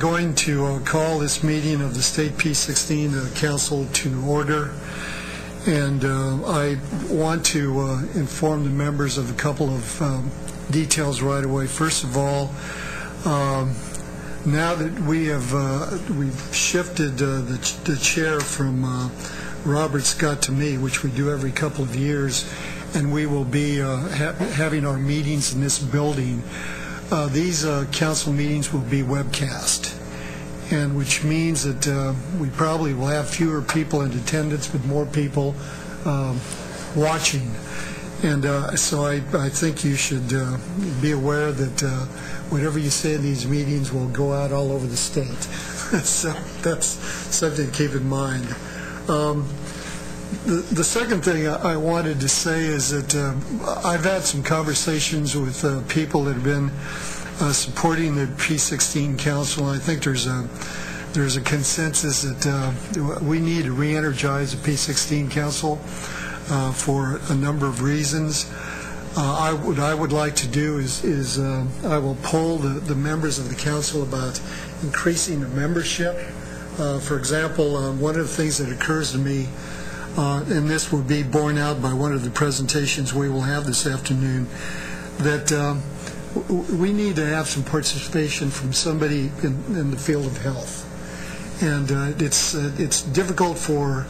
going to call this meeting of the State P-16 Council to order, and I want to inform the members of a couple of details right away. First of all, now that we've shifted the chair from Robert Scott to me, which we do every couple of years, and we will be having our meetings in this building. These council meetings will be webcast, and which means that we probably will have fewer people in attendance, but more people watching. And so I think you should be aware that whatever you say in these meetings will go out all over the state. So that's something to keep in mind. The second thing I wanted to say is that I've had some conversations with people that have been supporting the P-16 Council. I think there's a consensus that we need to re-energize the P-16 Council for a number of reasons. What I would like to do is I will poll the members of the council about increasing the membership. For example, one of the things that occurs to me, and this will be borne out by one of the presentations we will have this afternoon, that we need to have some participation from somebody in the field of health. And it's difficult for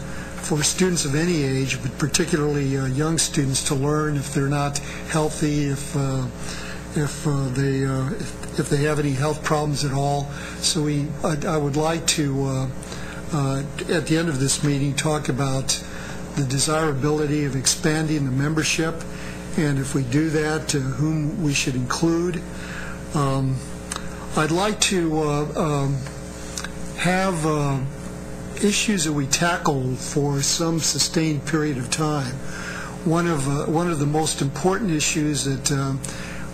students of any age, but particularly young students, to learn if they're not healthy, if they have any health problems at all. So I would like to, at the end of this meeting, talk about the desirability of expanding the membership, and if we do that, whom we should include. I'd like to have issues that we tackle for some sustained period of time. One of the most important issues that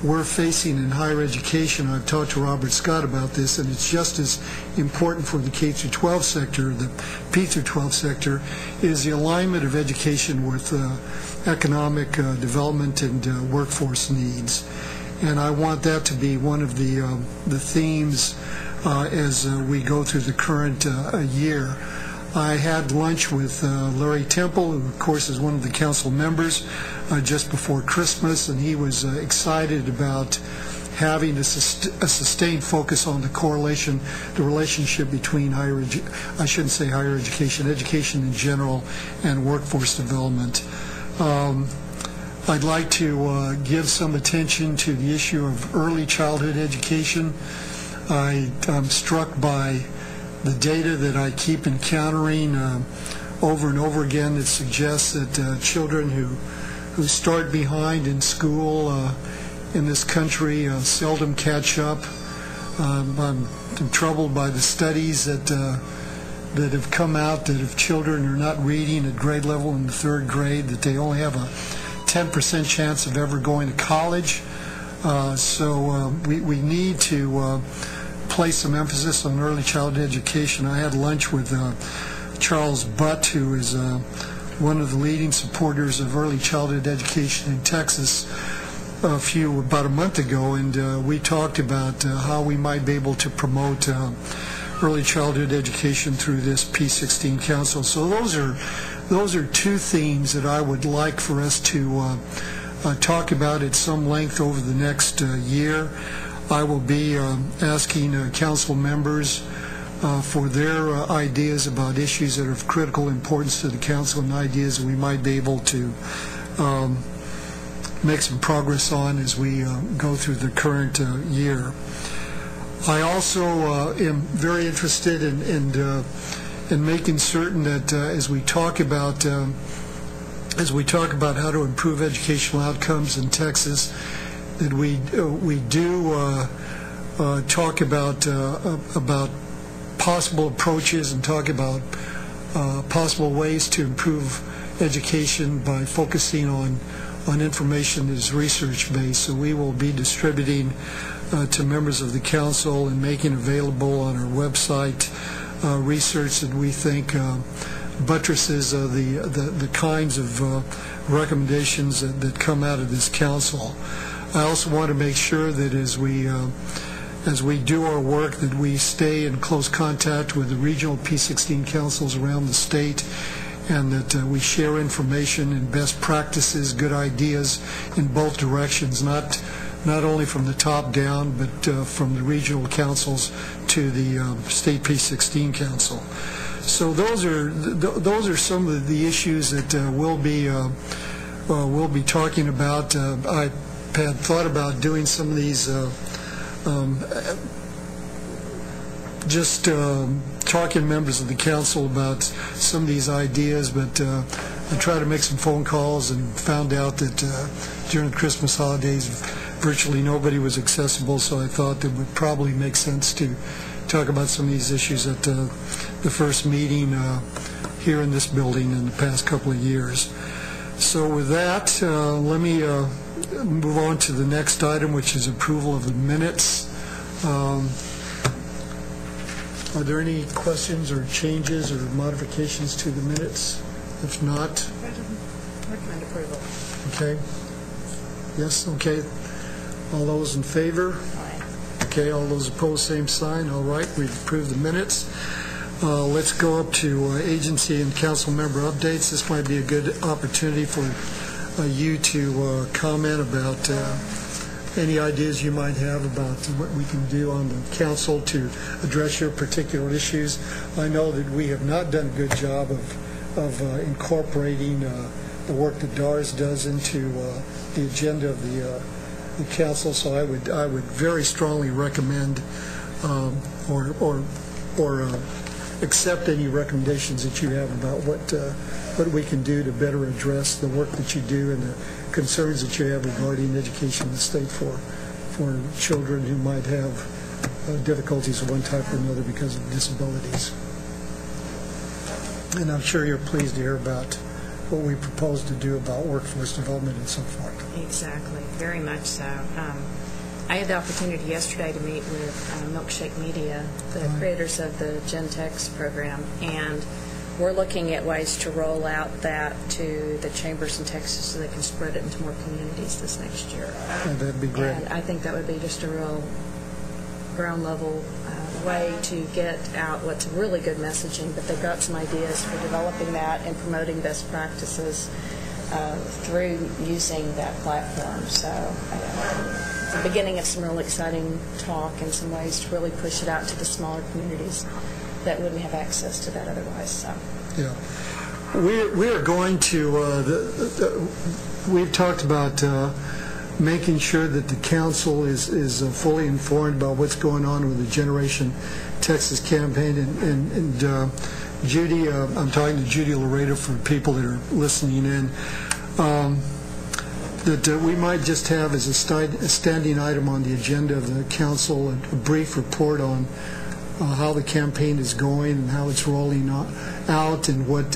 we're facing in higher education, I've talked to Robert Scott about this, and it's just as important for the K-12 sector, the P-12 sector, is the alignment of education with economic development and workforce needs. And I want that to be one of the themes as we go through the current year. I had lunch with Larry Temple, who of course is one of the council members, just before Christmas, and he was excited about having a sustained focus on the relationship between education in general, and workforce development. I'd like to give some attention to the issue of early childhood education. I'm struck by the data that I keep encountering over and over again that suggests that children who start behind in school in this country seldom catch up. I'm troubled by the studies that have come out that if children are not reading at grade level in the third grade, that they only have a 10% chance of ever going to college. So we need to place some emphasis on early childhood education. I had lunch with Charles Butt, who is one of the leading supporters of early childhood education in Texas, about a month ago, and we talked about how we might be able to promote early childhood education through this P-16 Council. So those are two themes that I would like for us to talk about at some length over the next year. I will be asking council members for their ideas about issues that are of critical importance to the council and ideas that we might be able to make some progress on as we go through the current year. I also am very interested in making certain that as we talk about how to improve educational outcomes in Texas, that we do talk about possible approaches and talk about possible ways to improve education by focusing on information that is research-based. So we will be distributing to members of the council and making available on our website research that we think buttresses the kinds of recommendations that come out of this council. I also want to make sure that as as we do our work, that we stay in close contact with the regional P-16 councils around the state, and that we share information and best practices, good ideas in both directions, not only from the top down, but from the regional councils to the state P-16 council. So those are some of the issues that we'll be talking about. I had thought about doing some of these, talking to members of the council about some of these ideas, but I tried to make some phone calls and found out that during the Christmas holidays virtually nobody was accessible, so I thought it would probably make sense to talk about some of these issues at the first meeting here in this building in the past couple of years. So with that, let me move on to the next item, which is approval of the minutes. Are there any questions or changes or modifications to the minutes? If not, recommend approval. Okay. Yes, okay. All those in favor? Aye. Okay, all those opposed, same sign. All right, we've approved the minutes. Let's go up to agency and council member updates. This might be a good opportunity for you to comment about any ideas you might have about what we can do on the council to address your particular issues. I know that we have not done a good job of incorporating the work that DARS does into the agenda of the council, so I would very strongly recommend or accept any recommendations that you have about what we can do to better address the work that you do and the concerns that you have regarding education in the state for children who might have difficulties of one type or another because of disabilities. And I'm sure you're pleased to hear about what we propose to do about workforce development and so forth. Exactly, very much so. I had the opportunity yesterday to meet with Milkshake Media, the creators of the Gentex program, and we're looking at ways to roll out that to the chambers in Texas so they can spread it into more communities this next year. Oh, that'd be great. And I think that would be just a real ground level way to get out what's really good messaging, but they've got some ideas for developing that and promoting best practices through using that platform. So it's the beginning of some really exciting talk and some ways to really push it out to the smaller communities that wouldn't have access to that otherwise. So yeah, we are going to we've talked about making sure that the council is fully informed about what's going on with the Generation Texas campaign, and Judy, I'm talking to Judy Laredo for people that are listening in, that we might just have as a standing item on the agenda of the council a brief report on how the campaign is going and how it's rolling out and what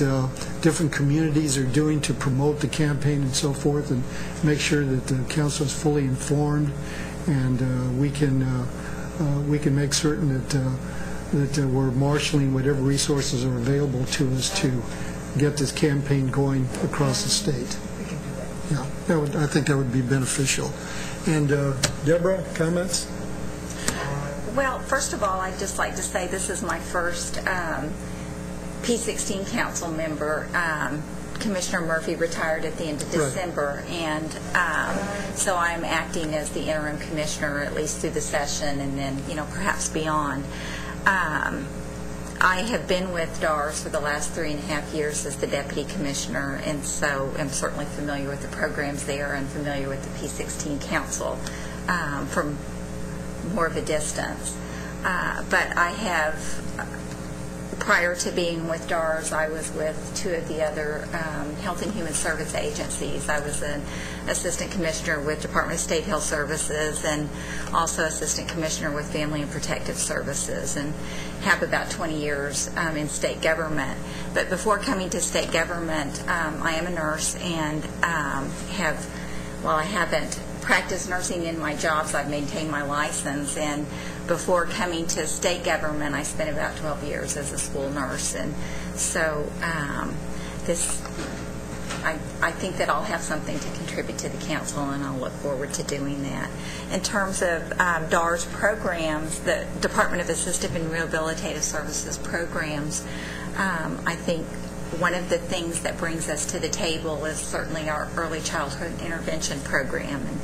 different communities are doing to promote the campaign and so forth, and make sure that the council is fully informed, and we can make certain that we're marshaling whatever resources are available to us to get this campaign going across the state. Yeah, I think that would be beneficial. And Deborah, comments? Well, first of all, I'd just like to say this is my first P-16 council member. Commissioner Murphy retired at the end of December, and so I'm acting as the interim commissioner at least through the session, and then perhaps beyond. I have been with DARS for the last 3.5 years as the deputy commissioner, and so I'm certainly familiar with the programs there and familiar with the P-16 council from more of a distance. But I have, prior to being with DARS, I was with two of the other health and human service agencies. I was an assistant commissioner with Department of State Health Services and also assistant commissioner with Family and Protective Services, and have about 20 years in state government. But before coming to state government, I am a nurse and while I haven't practiced nursing in my jobs, I've maintained my license, and before coming to state government I spent about 12 years as a school nurse, and so this I think that I'll have something to contribute to the council, and I'll look forward to doing that. In terms of DARS programs, the Department of Assistive and Rehabilitative Services programs, I think one of the things that brings us to the table is certainly our early childhood intervention program and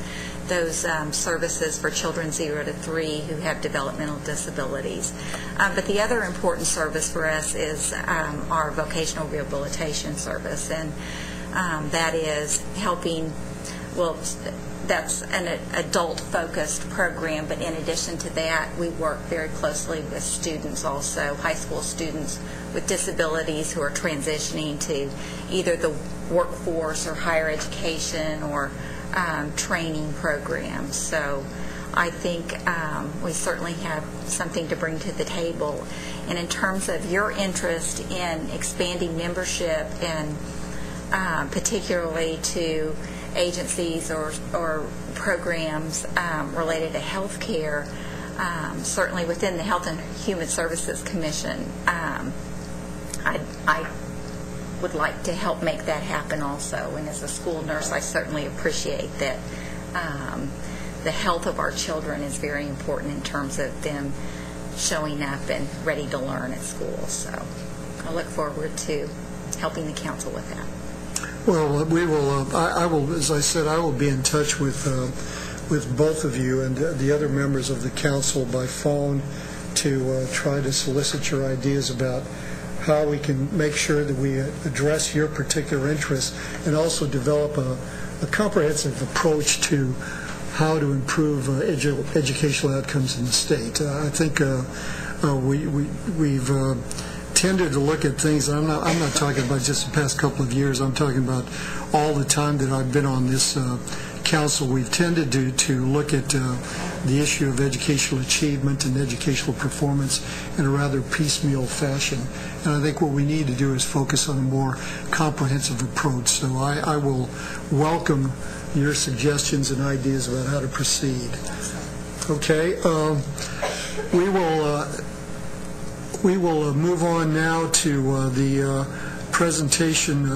those services for children 0 to 3 who have developmental disabilities. But the other important service for us is our vocational rehabilitation service, and that is helping, well, that's an adult-focused program, but in addition to that, we work very closely with students also, high school students with disabilities who are transitioning to either the workforce or higher education or training programs. So I think we certainly have something to bring to the table. And in terms of your interest in expanding membership and particularly to agencies or programs related to health care, certainly within the Health and Human Services Commission, I would like to help make that happen also. And as a school nurse, I certainly appreciate that the health of our children is very important in terms of them showing up and ready to learn at school. So I look forward to helping the council with that. Well, we will. I will, as I said, I will be in touch with both of you and the other members of the council by phone to try to solicit your ideas about how we can make sure that we address your particular interests and also develop a comprehensive approach to how to improve educational outcomes in the state. I think we've tended to look at things. I'm not talking about just the past couple of years. I'm talking about all the time that I've been on this council. We've tended to look at the issue of educational achievement and educational performance in a rather piecemeal fashion. And I think what we need to do is focus on a more comprehensive approach. So I will welcome your suggestions and ideas about how to proceed. Okay, we will move on now to the presentation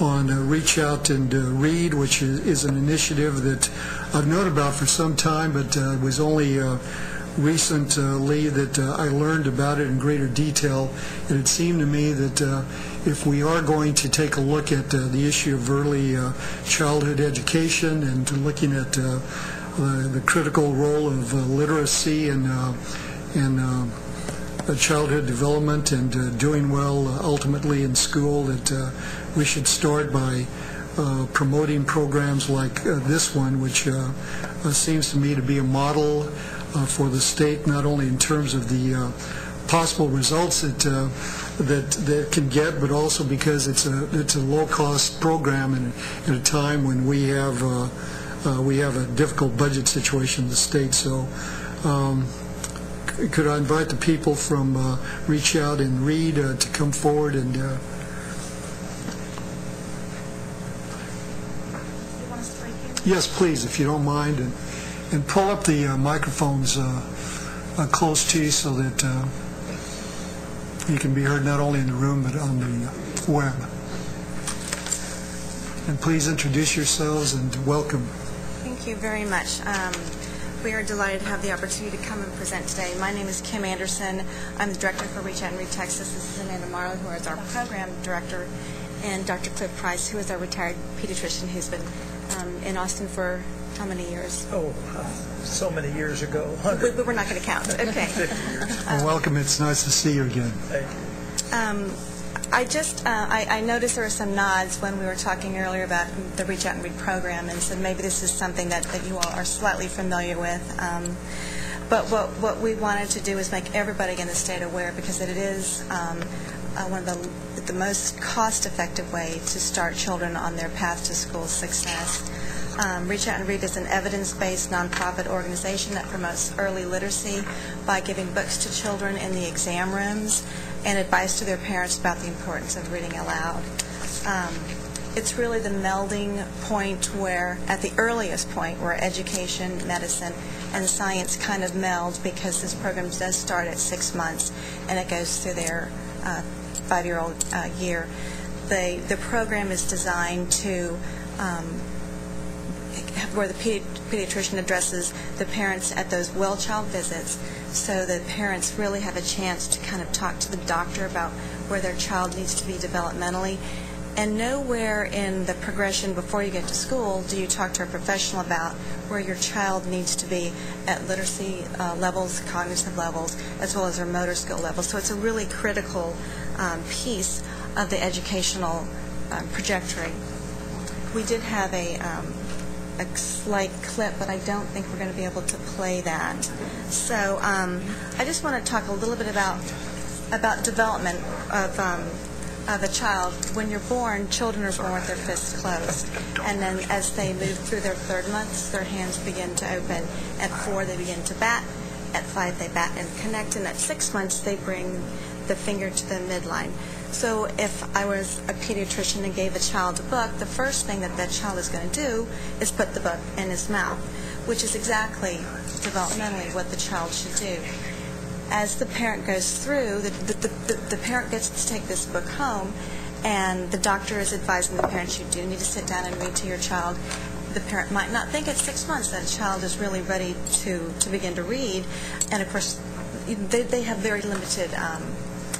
on Reach Out and Read, which is an initiative that I've known about for some time, but it was only recently that I learned about it in greater detail. And it seemed to me that if we are going to take a look at the issue of early childhood education and looking at the critical role of literacy and childhood development and doing well ultimately in school, that we should start by promoting programs like this one, which seems to me to be a model for the state, not only in terms of the possible results that can get, but also because it's a low-cost program and at a time when we have a difficult budget situation in the state. So could I invite the people from Reach Out and Read to come forward and yes, please, if you don't mind, and pull up the microphones close to you so that you can be heard not only in the room but on the web. And please introduce yourselves and welcome. Thank you very much. We are delighted to have the opportunity to come and present today. My name is Kim Anderson. I'm the director for Reach Out and Read Texas. This is Amanda Marlowe, who is our program director, and Dr. Cliff Price, who is our retired pediatrician who's been in Austin for how many years? Oh, so many years ago. We're not going to count. Okay. 50 years. Well, welcome. It's nice to see you again. Thank you. I noticed there were some nods when we were talking earlier about the Reach Out and Read program, and so maybe this is something that you all are slightly familiar with. But what we wanted to do is make everybody in the state aware, because it is one of the most cost-effective way to start children on their path to school success. Reach Out and Read is an evidence-based nonprofit organization that promotes early literacy by giving books to children in the exam rooms and advice to their parents about the importance of reading aloud. It's really the melding point where, at the earliest point, where education, medicine, and science kind of meld, because this program does start at 6 months and it goes through their 5-year-old year. the program is designed to where the pediatrician addresses the parents at those well-child visits, so that parents really have a chance to kind of talk to the doctor about where their child needs to be developmentally. And nowhere in the progression before you get to school do you talk to a professional about where your child needs to be at literacy levels, cognitive levels, as well as their motor skill levels. So it's a really critical piece of the educational trajectory. We did have a slight clip, but I don't think we're going to be able to play that. So I just want to talk a little bit about development of a child. When you're born, children are born with their fists closed, and then as they move through their 3rd months, their hands begin to open. At 4, they begin to bat. At 5, they bat and connect, and at 6 months, they bring the finger to the midline. So if I was a pediatrician and gave a child a book, the first thing that child is going to do is put the book in his mouth, which is exactly developmentally what the child should do. As the parent goes through, the parent gets to take this book home, and the doctor is advising the parents, you do need to sit down and read to your child. The parent might not think at 6 months that a child is really ready to begin to read, and of course they have very limited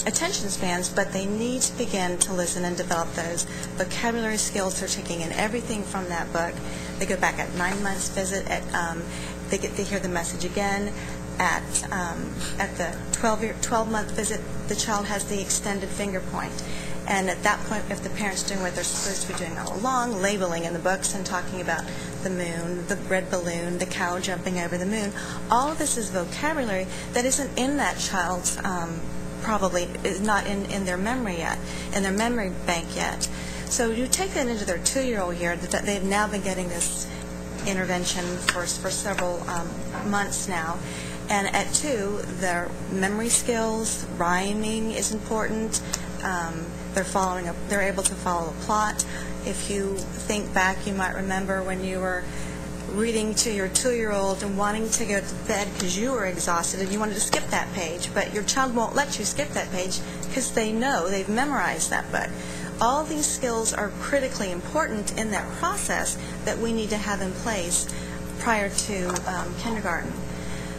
attention spans, but they need to begin to listen and develop those vocabulary skills. They're taking in everything from that book. They go back at 9 months visit. They hear the message again. At the 12-month visit, the child has the extended finger point. And at that point, if the parent's doing what they're supposed to be doing all along, labeling in the books and talking about the moon, the red balloon, the cow jumping over the moon, all of this is vocabulary that isn't in that child's probably is not in their memory yet, in their memory bank yet. So you take that into their 2-year-old year, that they've now been getting this intervention for several months now. And at 2, their memory skills, rhyming is important. They're able to follow a plot. If you think back, you might remember when you were reading to your 2-year-old and wanting to go to bed because you were exhausted and you wanted to skip that page, but your child won't let you skip that page because they've memorized that book. All these skills are critically important in that process that we need to have in place prior to kindergarten.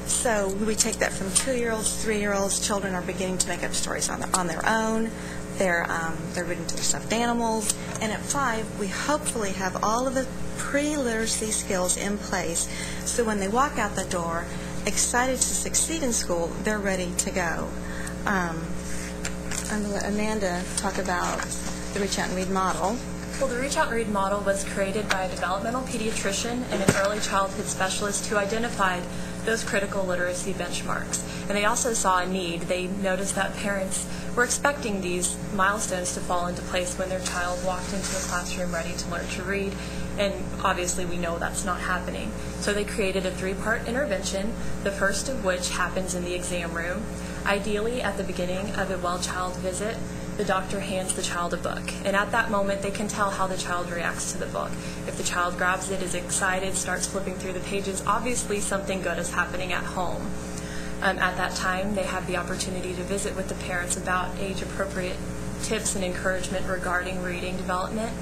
So we take that from 2-year-olds, 3-year-olds. Children are beginning to make up stories on their own. They're reading to their stuffed animals. And at 5, we hopefully have all of the pre-literacy skills in place, so when they walk out the door, excited to succeed in school, they're ready to go. I'm going to let Amanda talk about the Reach Out and Read model. Well, the Reach Out and Read model was created by a developmental pediatrician and an early childhood specialist who identified those critical literacy benchmarks. And they also saw a need. They noticed that parents were expecting these milestones to fall into place when their child walked into a classroom ready to learn to read. And obviously we know that's not happening. So they created a 3-part intervention, the first of which happens in the exam room. Ideally, at the beginning of a well-child visit, the doctor hands the child a book. And at that moment, they can tell how the child reacts to the book. If the child grabs it, is excited, starts flipping through the pages, obviously something good is happening at home. At that time, they have the opportunity to visit with the parents about age-appropriate tips and encouragement regarding reading development.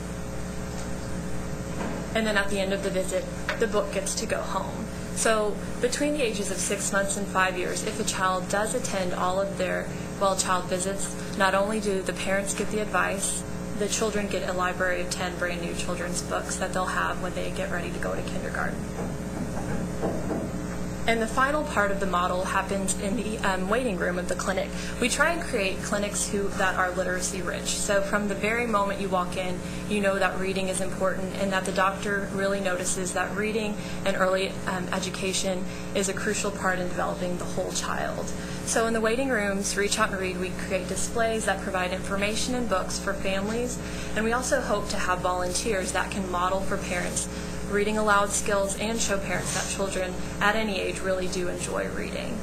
And then at the end of the visit, the book gets to go home. So between the ages of 6 months and 5 years, if a child does attend all of their well-child visits, not only do the parents get the advice, the children get a library of 10 brand new children's books that they'll have when they get ready to go to kindergarten. And the final part of the model happens in the waiting room of the clinic. We try and create clinics that are literacy rich. So from the very moment you walk in, you know that reading is important and that the doctor really notices that reading and early education is a crucial part in developing the whole child. So in the waiting rooms, Reach Out and Read, we create displays that provide information and books for families. And we also hope to have volunteers that can model for parents reading aloud skills and show parents that children at any age really do enjoy reading.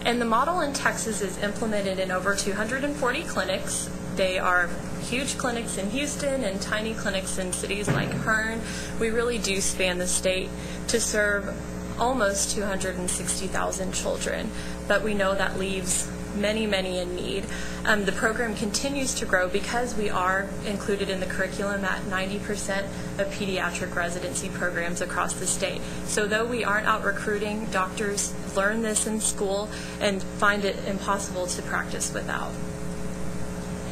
And the model in Texas is implemented in over 240 clinics. They are huge clinics in Houston and tiny clinics in cities like Hearn. We really do span the state to serve almost 260,000 children, but we know that leaves many, many in need. The program continues to grow because we are included in the curriculum at 90% of pediatric residency programs across the state. So though we aren't out recruiting, doctors learn this in school and find it impossible to practice without.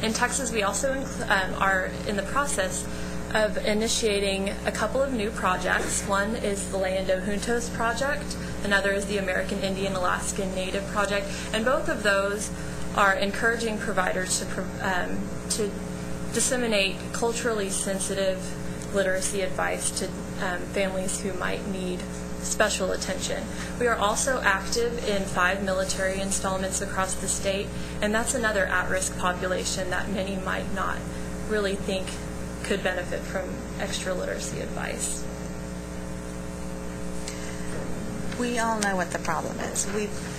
In Texas, we also are in the process of initiating a couple of new projects. One is the Leyendo Juntos project, another is the American Indian Alaskan Native project, and both of those are encouraging providers to disseminate culturally sensitive literacy advice to families who might need special attention. We are also active in 5 military installments across the state, and that's another at-risk population that many might not really think could benefit from extra literacy advice. We all know what the problem is.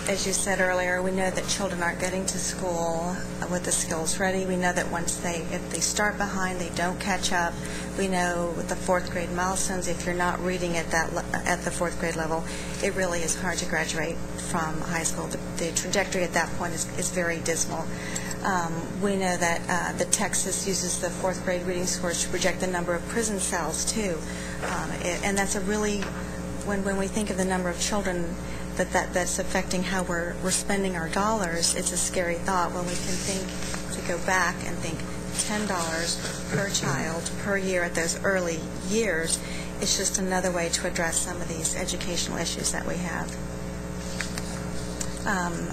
As you said earlier, we know that children aren't getting to school with the skills ready. We know that if they start behind, they don't catch up. We know with the 4th grade milestones, if you're not reading at the 4th grade level, it really is hard to graduate from high school. The trajectory at that point is very dismal. We know that the Texas uses the 4th grade reading scores to project the number of prison cells too, and that's a really, when we think of the number of children that's affecting how we're spending our dollars, it's a scary thought when we can think to go back and think $10 per child per year at those early years. It's just another way to address some of these educational issues that we have.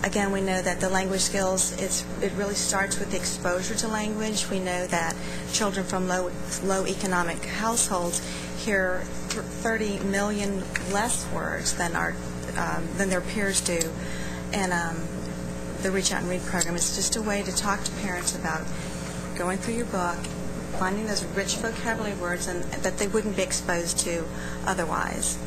Again, we know that the language skills, it really starts with the exposure to language. We know that children from low economic households hear 30 million less words than their peers do. And the Reach Out and Read program is just a way to talk to parents about going through your book, finding those rich vocabulary words and that they wouldn't be exposed to otherwise.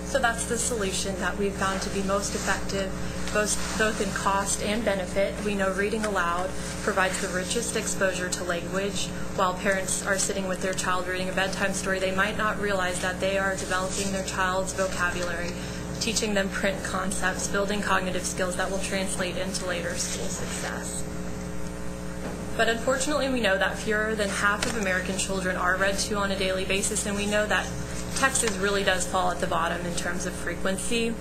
So that's the solution that we've found to be most effective, both in cost and benefit. We know reading aloud provides the richest exposure to language. While parents are sitting with their child reading a bedtime story, they might not realize that they are developing their child's vocabulary, teaching them print concepts, building cognitive skills that will translate into later school success. But unfortunately, we know that fewer than half of American children are read to on a daily basis, and we know that Texas really does fall at the bottom in terms of frequency.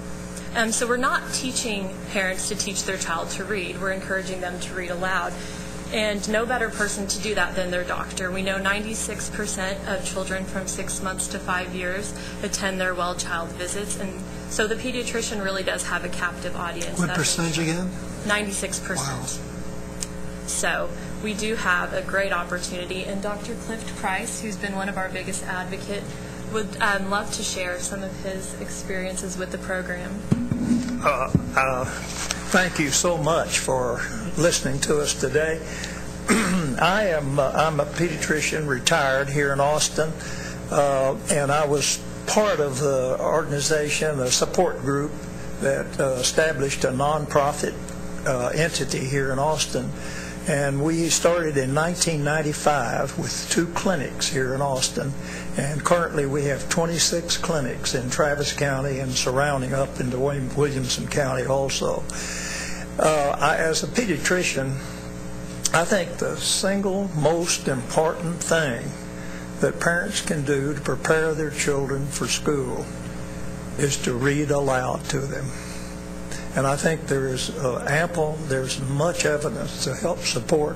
So we're not teaching parents to teach their child to read. We're encouraging them to read aloud. And no better person to do that than their doctor. We know 96% of children from 6 months to 5 years attend their well child visits. And so the pediatrician really does have a captive audience. What percentage again? 96%. Wow. So we do have a great opportunity. And Dr. Clift Price, who's been one of our biggest advocates, would love to share some of his experiences with the program. Thank you so much for listening to us today. I'm a pediatrician, retired here in Austin, and I was part of the organization, a support group that established a nonprofit entity here in Austin. And we started in 1995 with 2 clinics here in Austin, and currently we have 26 clinics in Travis County and surrounding up into Williamson County also. As a pediatrician, I think the single most important thing that parents can do to prepare their children for school is to read aloud to them. And I think there's much evidence to help support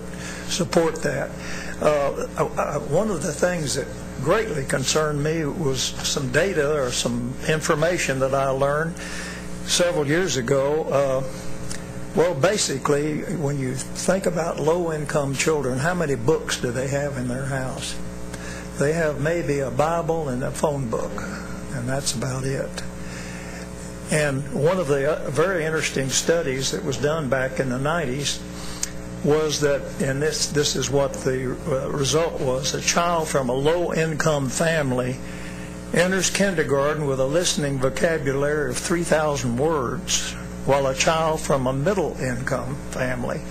that. One of the things that greatly concerned me was some data or some information that I learned several years ago. Well, basically, when you think about low-income children, how many books do they have in their house? They have maybe a Bible and a phone book, and that's about it. And one of the very interesting studies that was done back in the 90s was that, and this is what the result was, a child from a low-income family enters kindergarten with a listening vocabulary of 3,000 words, while a child from a middle-income family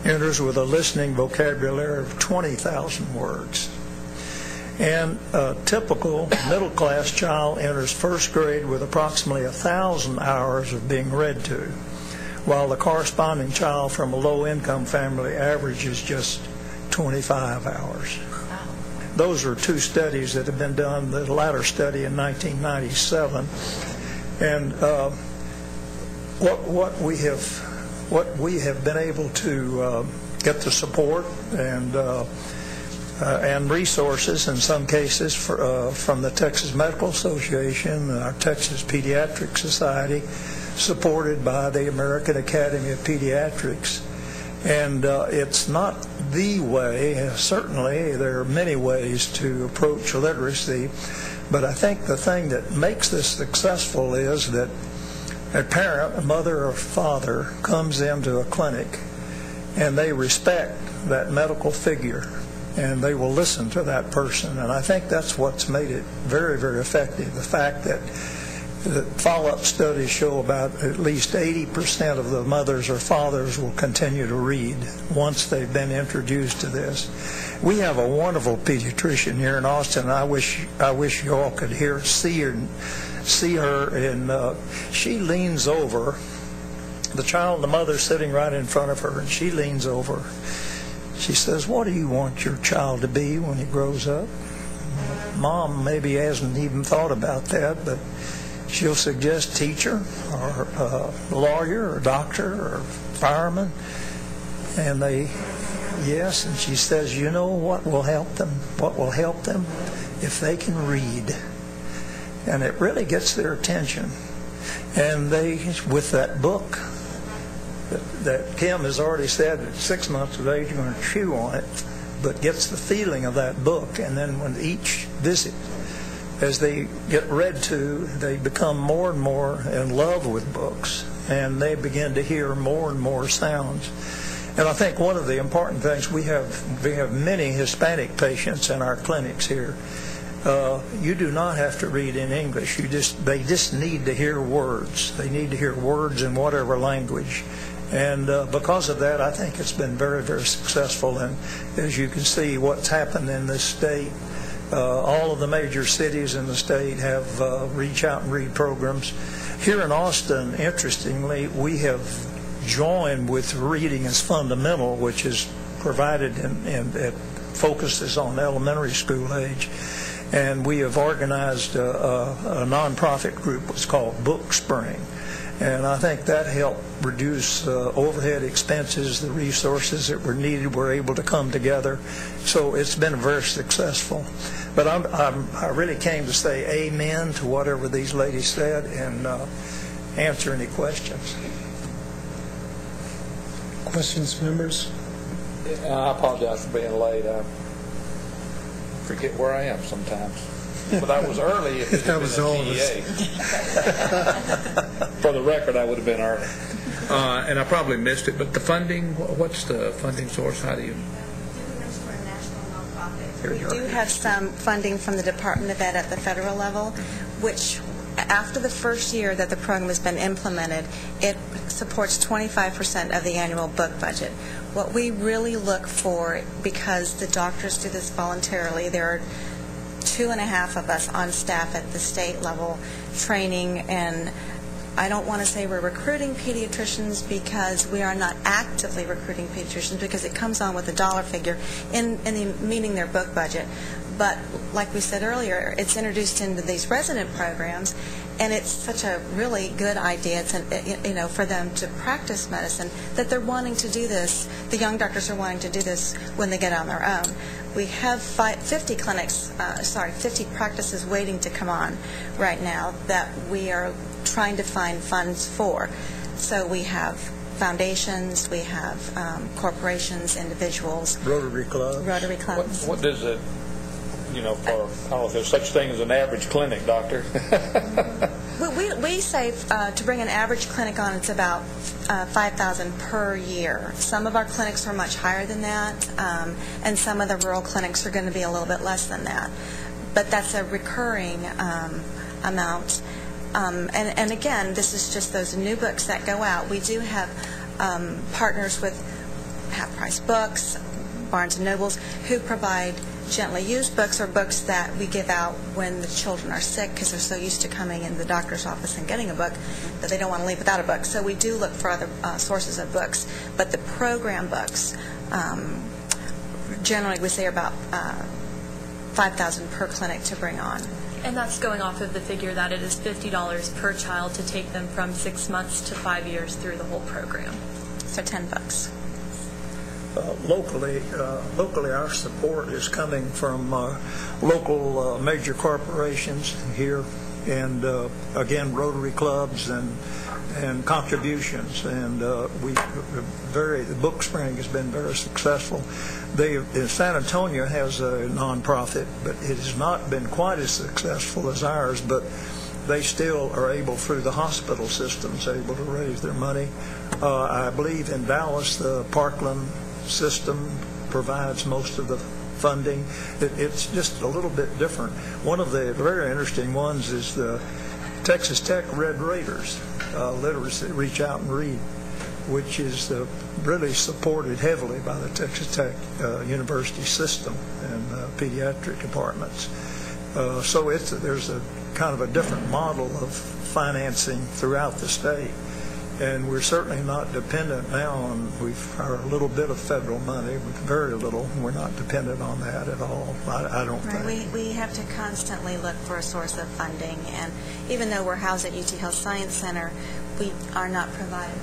enters with a listening vocabulary of 20,000 words. And a typical middle-class child enters first grade with approximately 1,000 hours of being read to, while the corresponding child from a low-income family averages just 25 hours. Those are two studies that have been done, the latter study in 1997. And what we have been able to get the support and resources in some cases from the Texas Medical Association, our Texas Pediatric Society, supported by the American Academy of Pediatrics. And it's not the way, certainly there are many ways to approach literacy, but I think the thing that makes this successful is that a parent, a mother or father, comes into a clinic and they respect that medical figure and they will listen to that person. And I think that's what's made it very, very effective. The fact that the follow-up studies show about at least 80% of the mothers or fathers will continue to read once they've been introduced to this. We have a wonderful pediatrician here in Austin. I wish you all could see her, and she leans over. The child and the mother sitting right in front of her, and she leans over. She says, "What do you want your child to be when he grows up?" Mom maybe hasn't even thought about that, but she'll suggest teacher or lawyer or doctor or fireman. And yes, and she says, "You know what will help them? What will help them? If they can read." And it really gets their attention. And with that book, that Kim has already said at 6 months of age, you're going to chew on it, but gets the feeling of that book. And then when each visit, as they get read to, they become more and more in love with books, and they begin to hear more and more sounds. And I think one of the important things, we have many Hispanic patients in our clinics here. You do not have to read in English. They just need to hear words. They need to hear words in whatever language. And because of that, I think it's been very, very successful. And as you can see, what's happened in this state, all of the major cities in the state have Reach Out and Read programs. Here in Austin, interestingly, we have joined with Reading is Fundamental, which is provided and it focuses on elementary school age. And we have organized a nonprofit group. It's called Book Spring. And I think that helped reduce overhead expenses. The resources that were needed were able to come together. So it's been very successful. But I really came to say amen to whatever these ladies said and answer any questions. Questions, members? I apologize for being late. I forget where I am sometimes. But I was early if it had been a GEA. For the record, I would have been early. And I probably missed it, but the funding, what's the funding source? How do you... We do have some funding from the Department of Ed at the federal level, which after the first year that the program has been implemented, it supports 25% of the annual book budget. What we really look for, because the doctors do this voluntarily, there are 2.5 of us on staff at the state level training, and I don't want to say we're recruiting pediatricians because we are not actively recruiting pediatricians because it comes on with a dollar figure in meeting their book budget. But like we said earlier, it's introduced into these resident programs, and it's such a really good idea for them to practice medicine that they're wanting to do this. The young doctors are wanting to do this when they get on their own. We have 50 practices waiting to come on right now that we are trying to find funds for. So we have foundations, we have corporations, individuals. Rotary clubs. Rotary clubs. What does it, for, I don't know if there's such thing as an average clinic, doctor? We say to bring an average clinic on, it's about $5,000 per year. Some of our clinics are much higher than that, and some of the rural clinics are going to be a little bit less than that. But that's a recurring amount. And again, this is just those new books that go out. We do have partners with half-price books, Barnes & Nobles, who provide gently used books or books that we give out when the children are sick because they're so used to coming in the doctor's office and getting a book that they don't want to leave without a book. So we do look for other sources of books. But the program books, generally we say about $5,000 per clinic to bring on. And that's going off of the figure that it is $50 per child to take them from 6 months to 5 years through the whole program. So $10. Locally, our support is coming from local major corporations here, and again, Rotary clubs and contributions. And the Book Spring has been very successful. San Antonio has a nonprofit, but it has not been quite as successful as ours. But they still are able, through the hospital systems, able to raise their money. I believe in Dallas, the Parkland system provides most of the funding. It's just a little bit different. One of the very interesting ones is the Texas Tech Red Raiders literacy, Reach Out and Read, which is really supported heavily by the Texas Tech University system and pediatric departments. So there's a kind of a different model of financing throughout the state. And we're certainly not dependent now on our little bit of federal money, very little. We're not dependent on that at all, I don't think. We have to constantly look for a source of funding. And even though we're housed at UT Health Science Center, we are not provided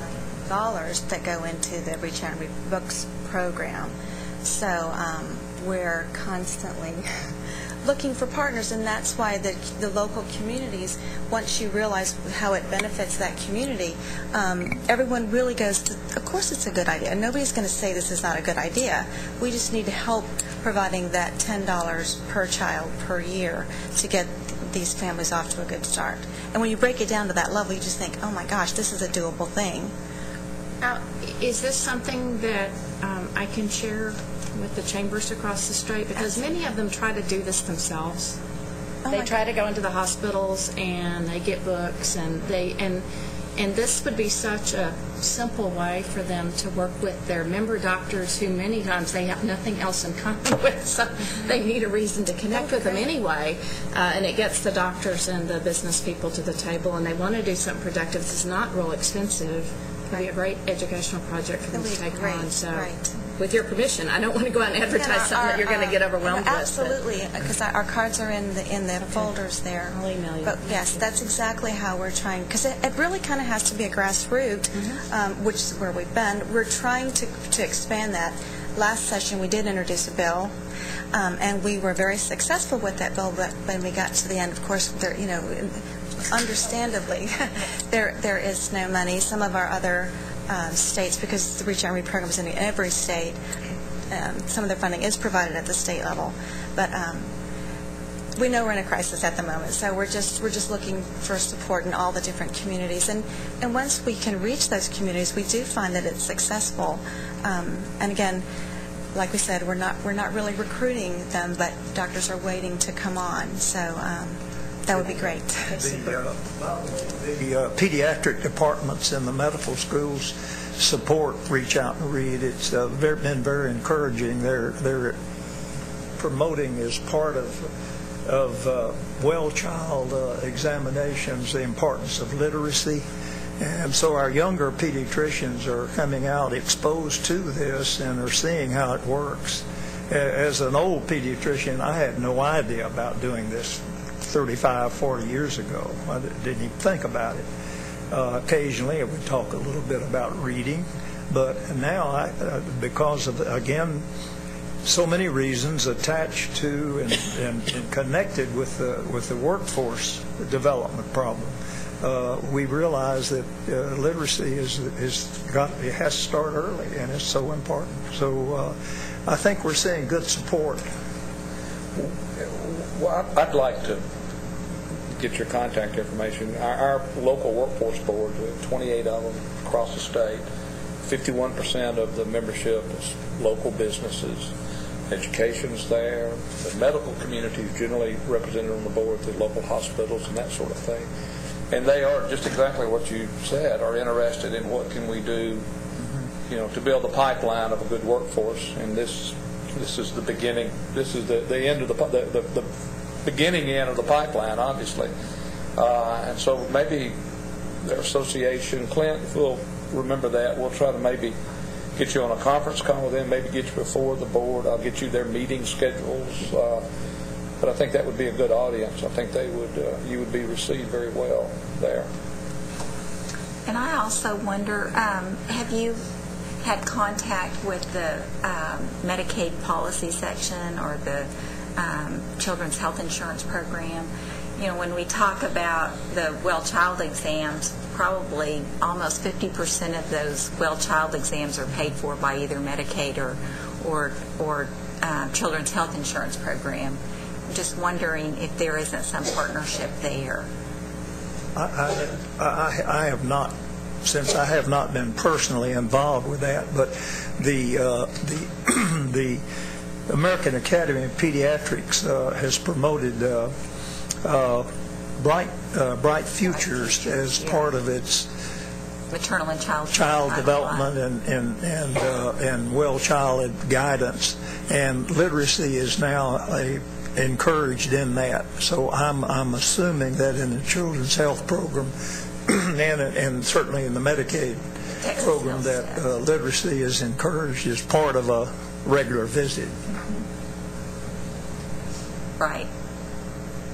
dollars that go into the Reach Out and Read Books program. So we're constantly looking for partners, and that's why the local communities, once you realize how it benefits that community, everyone really goes to, of course it's a good idea. Nobody's going to say this is not a good idea. We just need to help providing that $10 per child per year to get these families off to a good start. And when you break it down to that level, you just think, oh my gosh, this is a doable thing. Is this something that I can share with the chambers across the street? Because many of them try to do this themselves. They try to go into the hospitals and they get books, and this would be such a simple way for them to work with their member doctors, who many times they have nothing else in common with, so they need a reason to connect with them anyway. And it gets the doctors and the business people to the table, and they want to do something productive. This is not real expensive. It would be a great educational project for them to take on. So, with your permission, I don't want to go out and advertise something that you're going to get overwhelmed absolutely, with. Absolutely, because our cards are in the folders there. I'll email you. But yes, that's exactly how we're trying, because it really kind of has to be a grassroots, which is where we've been. We're trying to expand that. Last session, we did introduce a bill, and we were very successful with that bill. But when we got to the end, of course, understandably, there is no money. Some of our other states, because the Reach Out and Read program is in every state, some of their funding is provided at the state level. But we know we're in a crisis at the moment, so we're just looking for support in all the different communities. And once we can reach those communities, we do find that it's successful. And again, like we said, we're not really recruiting them, but doctors are waiting to come on. So that would be great. The pediatric departments in the medical schools support Reach Out and Read. It's been very encouraging. They're promoting as part of well child examinations the importance of literacy. And so our younger pediatricians are coming out exposed to this and are seeing how it works. As an old pediatrician, I had no idea about doing this 35, 40 years ago. I didn't even think about it. Occasionally, I would talk a little bit about reading, but now, because of, again, so many reasons attached to and connected with the workforce development problem, we realize that literacy it has to start early, and it's so important. So I think we're seeing good support. Well, I'd like to get your contact information. Our local workforce board, we have 28 of them across the state. 51% of the membership is local businesses. Education's there. The medical community is generally represented on the board through local hospitals and that sort of thing. And they are, just exactly what you said, are interested in what can we do, to build a pipeline of a good workforce in this This is the beginning. This is the end of the beginning end of the pipeline, obviously. And so maybe their association, Clint, if we'll remember that, we'll try to maybe get you on a conference call with them, maybe get you before the board. I'll get you their meeting schedules. But I think that would be a good audience. I think you would be received very well there. And I also wonder, have you had contact with the Medicaid policy section or the Children's Health Insurance Program? You know, when we talk about the well child exams, probably almost 50% of those well child exams are paid for by either Medicaid or Children's Health Insurance Program. I'm just wondering if there isn't some partnership there. I have not, since I have not been personally involved with that, but the American Academy of Pediatrics has promoted Bright Futures as part of its maternal and child development and well child guidance, and literacy is now encouraged in that. So I'm assuming that in the Children's Health Program and certainly in the Medicaid program that literacy is encouraged as part of a regular visit. Right.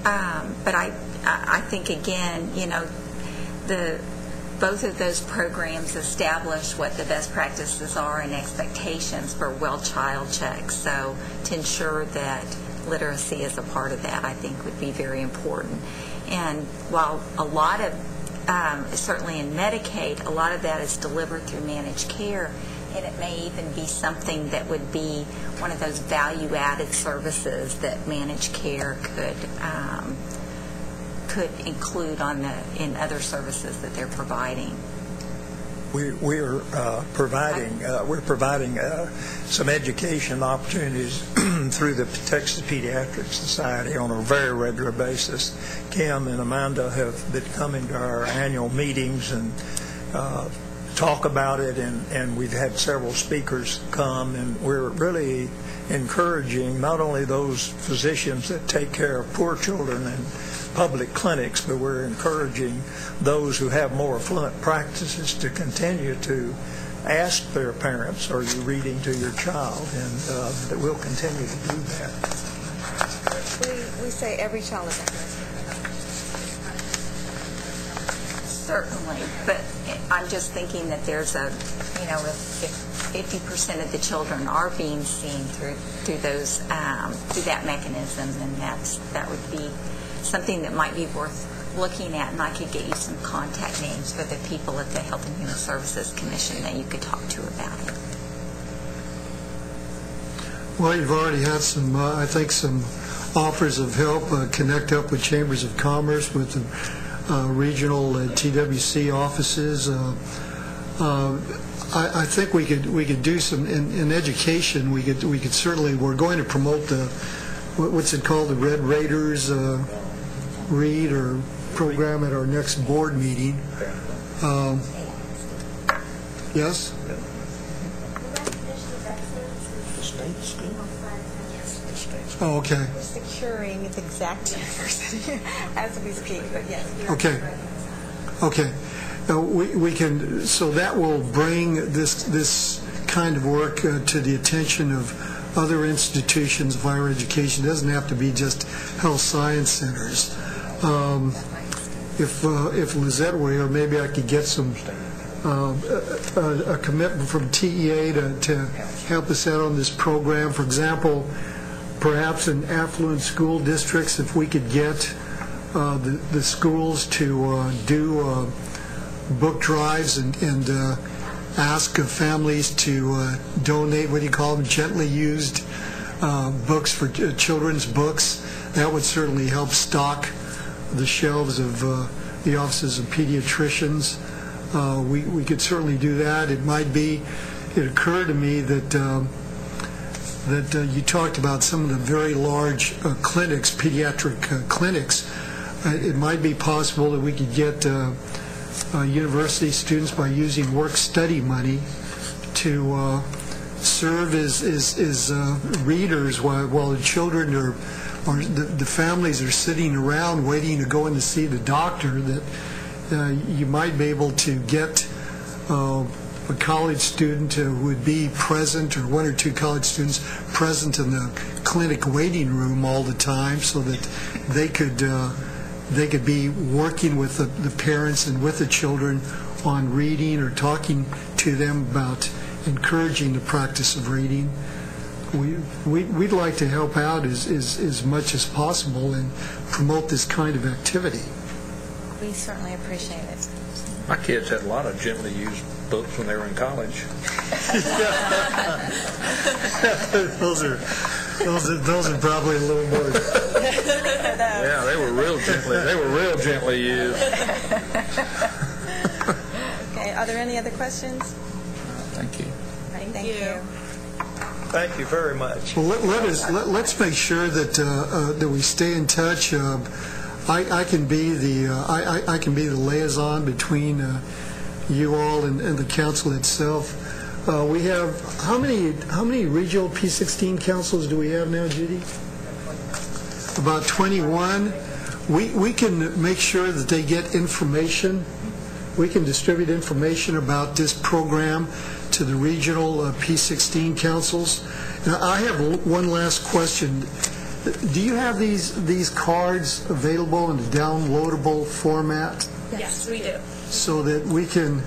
But I think, again, you know, both of those programs establish what the best practices are and expectations for well child checks. So to ensure that literacy is a part of that, I think, would be very important. And while a lot of, certainly in Medicaid, a lot of that is delivered through managed care, and it may even be something that would be one of those value-added services that managed care could include in other services that they're providing. We're providing some education opportunities through the Texas Pediatric Society on a very regular basis. Kim and Amanda have been coming to our annual meetings and talk about it, and we've had several speakers come, and we're really encouraging not only those physicians that take care of poor children in public clinics, but we're encouraging those who have more affluent practices to continue to ask their parents, are you reading to your child? And that we'll continue to do that. We say every child is interested. Certainly, but I'm just thinking that there's if 50% of the children are being seen through those through that mechanism, then that would be something that might be worth looking at, and I could get you some contact names for the people at the Health and Human Services Commission that you could talk to about it. Well, you've already had some, I think, some offers of help, connect up with chambers of commerce, with the regional TWC offices. I think we could do some in education. We could certainly. We're going to promote the what's it called, the Red Raiders read or program at our next board meeting. Yes. Oh, okay. We're securing the exact university as we speak, but yes. Okay. We can. So that will bring this kind of work to the attention of other institutions of higher education. It doesn't have to be just health science centers. If Lizette were here, maybe I could get some a commitment from TEA to help us out on this program. For example, perhaps in affluent school districts, if we could get the schools to do book drives and ask families to donate, what do you call them, gently used books for children's books. That would certainly help stock the shelves of the offices of pediatricians. We could certainly do that. It occurred to me that you talked about some of the very large clinics, pediatric clinics. It might be possible that we could get university students, by using work-study money, to serve as readers while the children or the families are sitting around waiting to go in to see the doctor, that you might be able to get a college student who would be present, or one or two college students present in the clinic waiting room all the time, so that they could be working with the parents and with the children on reading, or talking to them about encouraging the practice of reading. We'd like to help out as much as possible and promote this kind of activity. We certainly appreciate it. My kids had a lot of gently used books when they were in college. Those are probably a little more. Yeah, they were real gently used. Okay, are there any other questions? Thank you. Thank you. Thank you very much. Well, let's make sure that we stay in touch. I can be the liaison between you all and the council itself. We have how many regional P-16 councils do we have now, Judy? About 21. We can make sure that they get information. We can distribute information about this program to the regional P-16 councils. Now, I have one last question. Do you have these cards available in a downloadable format? Yes, we do. So that we can,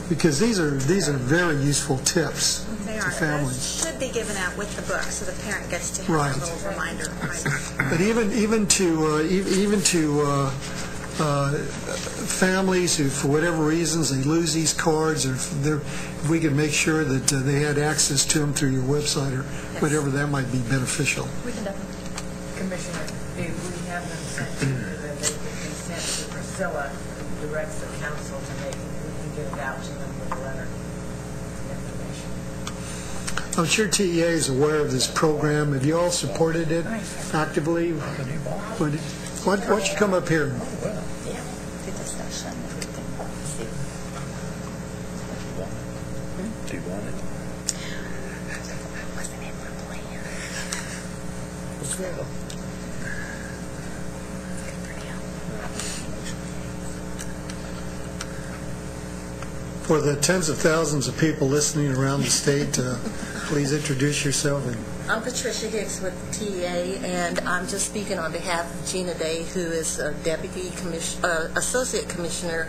because these are very useful tips They to are. families. Those should be given out with the book, so the parent gets to have Right. a little reminder. Right. But even to families who, for whatever reasons, they lose these cards, or if we can make sure that they had access to them through your website or whatever, that might be beneficial. We can definitely. Commissioner, if we have them sent to you, then they can be sent to Priscilla, who directs the council, and we can get it out to them with a letter of information. I'm sure TEA is aware of this program. Have you all supported it actively? Why don't you come up here? Yeah, good discussion. Do you want it? Wasn't in the plan. For the tens of thousands of people listening around the state, please introduce yourself. I'm Patricia Hicks with TEA, and I'm just speaking on behalf of Gina Day, who is a Associate Commissioner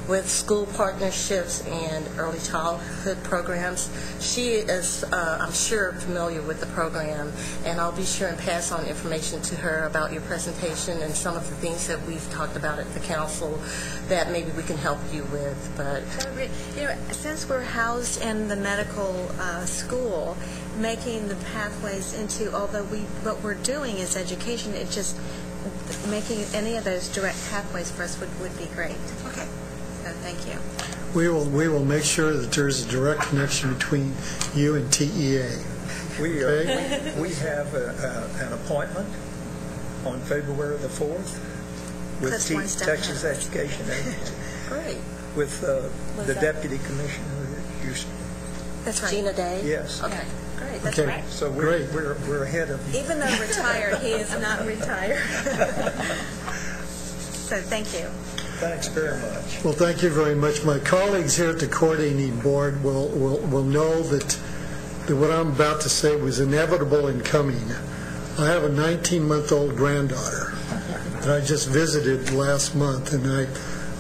with School Partnerships and Early Childhood Programs. She is, I'm sure, familiar with the program, and I'll be sure and pass on information to her about your presentation and some of the things that we've talked about at the council that maybe we can help you with. But Since we're housed in the medical school, making the pathways into, although what we're doing is education, it just making any of those direct pathways for us would be great. Okay. So thank you. We will make sure that there's a direct connection between you and TEA. We Okay. we have an appointment on February the 4th with That's one step Texas ahead. Education Agency, great. with the that? deputy commissioner. That's right. Gina Day? Yes. Okay, great. That's Okay. right. So Great. we're ahead of you. Even though retired, he is not retired. So thank you. Thanks very much. Well, thank you very much. My colleagues here at the coordinating board will know that what I'm about to say was inevitable in coming. I have a 19-month-old granddaughter that I just visited last month, and I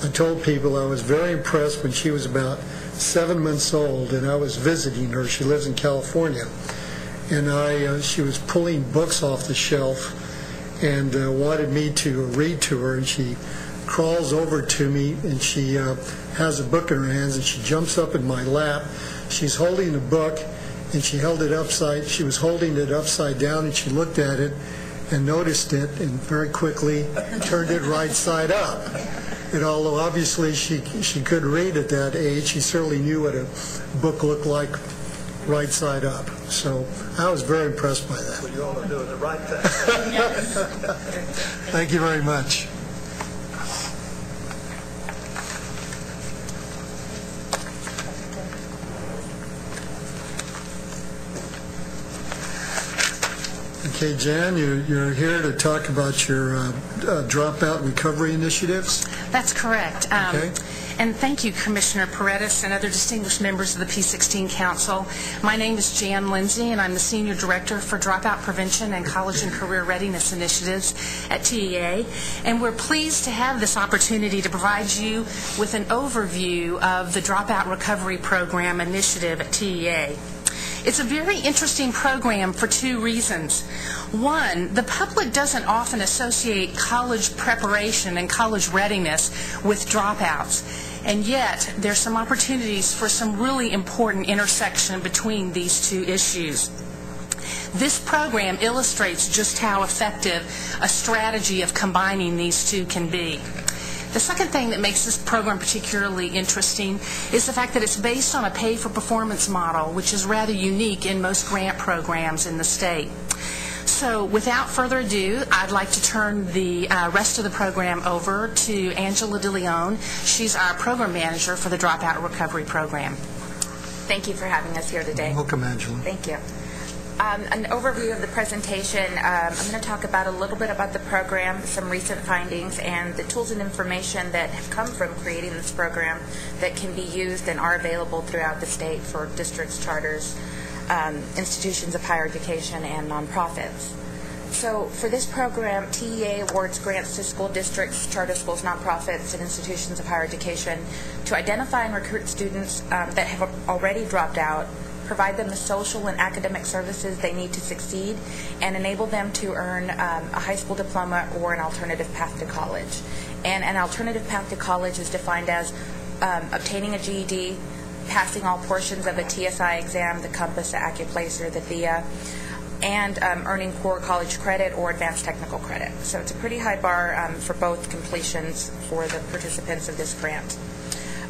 told people I was very impressed when she was about 7 months old, and I was visiting her. She lives in California, and she was pulling books off the shelf and wanted me to read to her, and she crawls over to me, and she has a book in her hands, and she jumps up in my lap. She's holding the book, and she was holding it upside down, and she looked at it and noticed it, and very quickly turned it right side up. And although obviously she could read at that age, she certainly knew what a book looked like right side up. So I was very impressed by that. Well, you all are doing the right thing. Thank you very much. Okay, Jan, you're here to talk about your dropout recovery initiatives. That's correct. Okay. And thank you, Commissioner Paredes and other distinguished members of the P-16 Council. My name is Jan Lindsay, and I'm the Senior Director for Dropout Prevention and College and Career Readiness Initiatives at TEA. And we're pleased to have this opportunity to provide you with an overview of the Dropout Recovery Program initiative at TEA. It's a very interesting program for two reasons. One, the public doesn't often associate college preparation and college readiness with dropouts, and yet there's some opportunities for some really important intersection between these two issues. This program illustrates just how effective a strategy of combining these two can be. The second thing that makes this program particularly interesting is the fact that it's based on a pay-for-performance model, which is rather unique in most grant programs in the state. So without further ado, I'd like to turn the rest of the program over to Angela DeLeon. She's our program manager for the Dropout Recovery Program. Thank you for having us here today. Welcome, Angela. Thank you. An overview of the presentation. I'm going to talk about a little bit about the program, some recent findings, and the tools and information that have come from creating this program that can be used and are available throughout the state for districts, charters, institutions of higher education, and nonprofits. So for this program, TEA awards grants to school districts, charter schools, nonprofits, and institutions of higher education to identify and recruit students that have already dropped out, provide them the social and academic services they need to succeed, and enable them to earn a high school diploma or an alternative path to college. And an alternative path to college is defined as obtaining a GED, passing all portions of a TSI exam, the Compass, the AccuPlacer, the THEA, and earning core college credit or advanced technical credit. So it's a pretty high bar for both completions for the participants of this grant.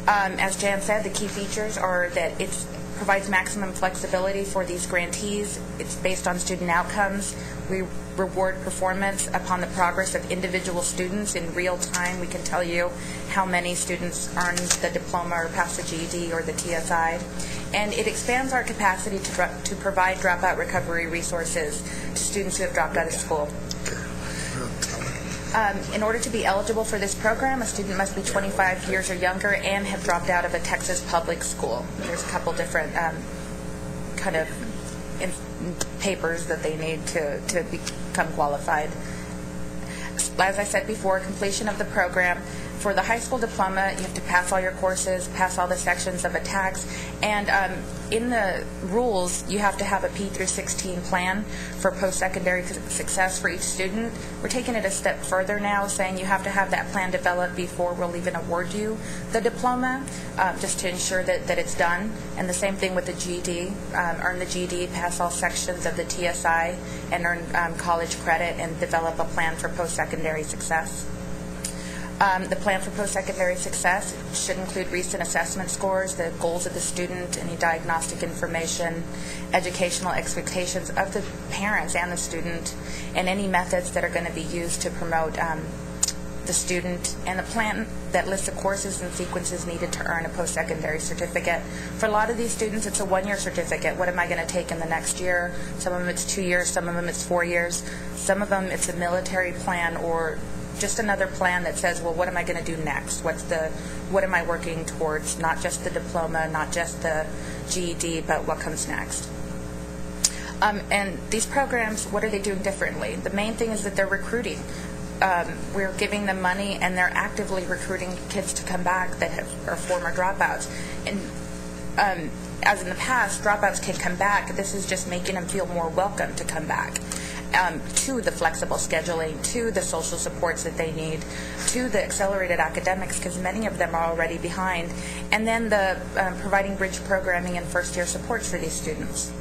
As Jan said, the key features are that it provides maximum flexibility for these grantees. It's based on student outcomes. We reward performance upon the progress of individual students in real time. We can tell you how many students earned the diploma or passed the GED or the TSI. And it expands our capacity to provide dropout recovery resources to students who have dropped out of school. In order to be eligible for this program, a student must be 25 years or younger and have dropped out of a Texas public school. There's a couple different kind of papers that they need to become qualified. As I said before, completion of the program. For the high school diploma, you have to pass all your courses, pass all the sections of a tax, and in the rules, you have to have a P-16 plan for post-secondary success for each student. We're taking it a step further now, saying you have to have that plan developed before we'll even award you the diploma, just to ensure that it's done. And the same thing with the GED. Earn the GED, pass all sections of the TSI, and earn college credit and develop a plan for post-secondary success. The plan for post-secondary success should include recent assessment scores, the goals of the student, any diagnostic information, educational expectations of the parents and the student, and any methods that are going to be used to promote the student, and a plan that lists the courses and sequences needed to earn a post-secondary certificate. For a lot of these students, it's a one-year certificate. What am I going to take in the next year? Some of them it's 2 years, some of them it's 4 years. Some of them it's a military plan or just another plan that says, well, what am I going to do next? What am I working towards? Not just the diploma, not just the GED, but what comes next? And these programs, what are they doing differently? The main thing is that they're recruiting. We're giving them money, and they're actively recruiting kids to come back that are former dropouts. And as in the past, dropouts can come back. This is just making them feel more welcome to come back. To the flexible scheduling, to the social supports that they need, to the accelerated academics, because many of them are already behind, and then the providing bridge programming and first-year supports for these students.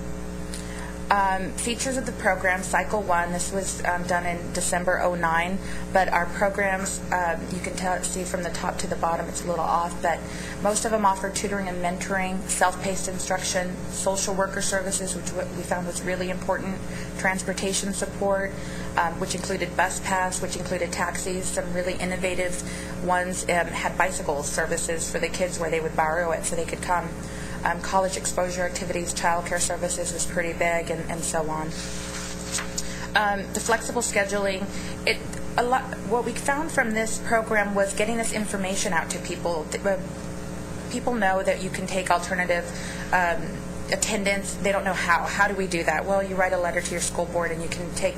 Features of the program, Cycle 1, this was done in December 2009, but our programs, you can see from the top to the bottom, it's a little off, but most of them offer tutoring and mentoring, self-paced instruction, social worker services, which we found was really important, transportation support, which included bus pass, which included taxis. Some really innovative ones had bicycle services for the kids where they would borrow it so they could come. College exposure activities, child care services was pretty big, and so on. The flexible scheduling, what we found from this program was getting this information out to people. People know that you can take alternative attendance. They don't know how. How do we do that? Well, you write a letter to your school board and you can take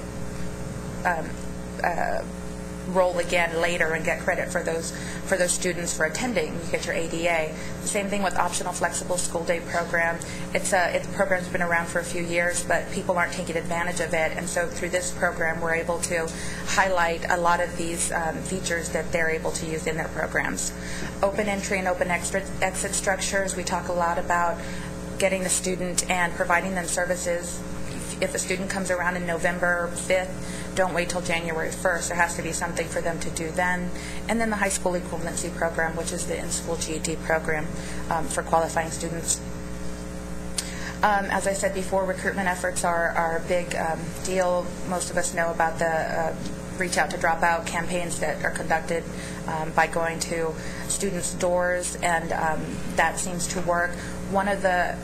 roll again later and get credit for those students for attending. You get your ADA. The same thing with optional flexible school day program. The program's been around for a few years, but people aren't taking advantage of it. And so through this program, we're able to highlight a lot of these features that they're able to use in their programs. Open entry and open exit structures. We talk a lot about getting the student and providing them services. If a student comes around in November 5th, don't wait till January 1st. There has to be something for them to do then. And then the high school equivalency program, which is the in-school GED program for qualifying students. As I said before, recruitment efforts are a big deal. Most of us know about the Reach Out to Dropout campaigns that are conducted by going to students' doors, and that seems to work. One of the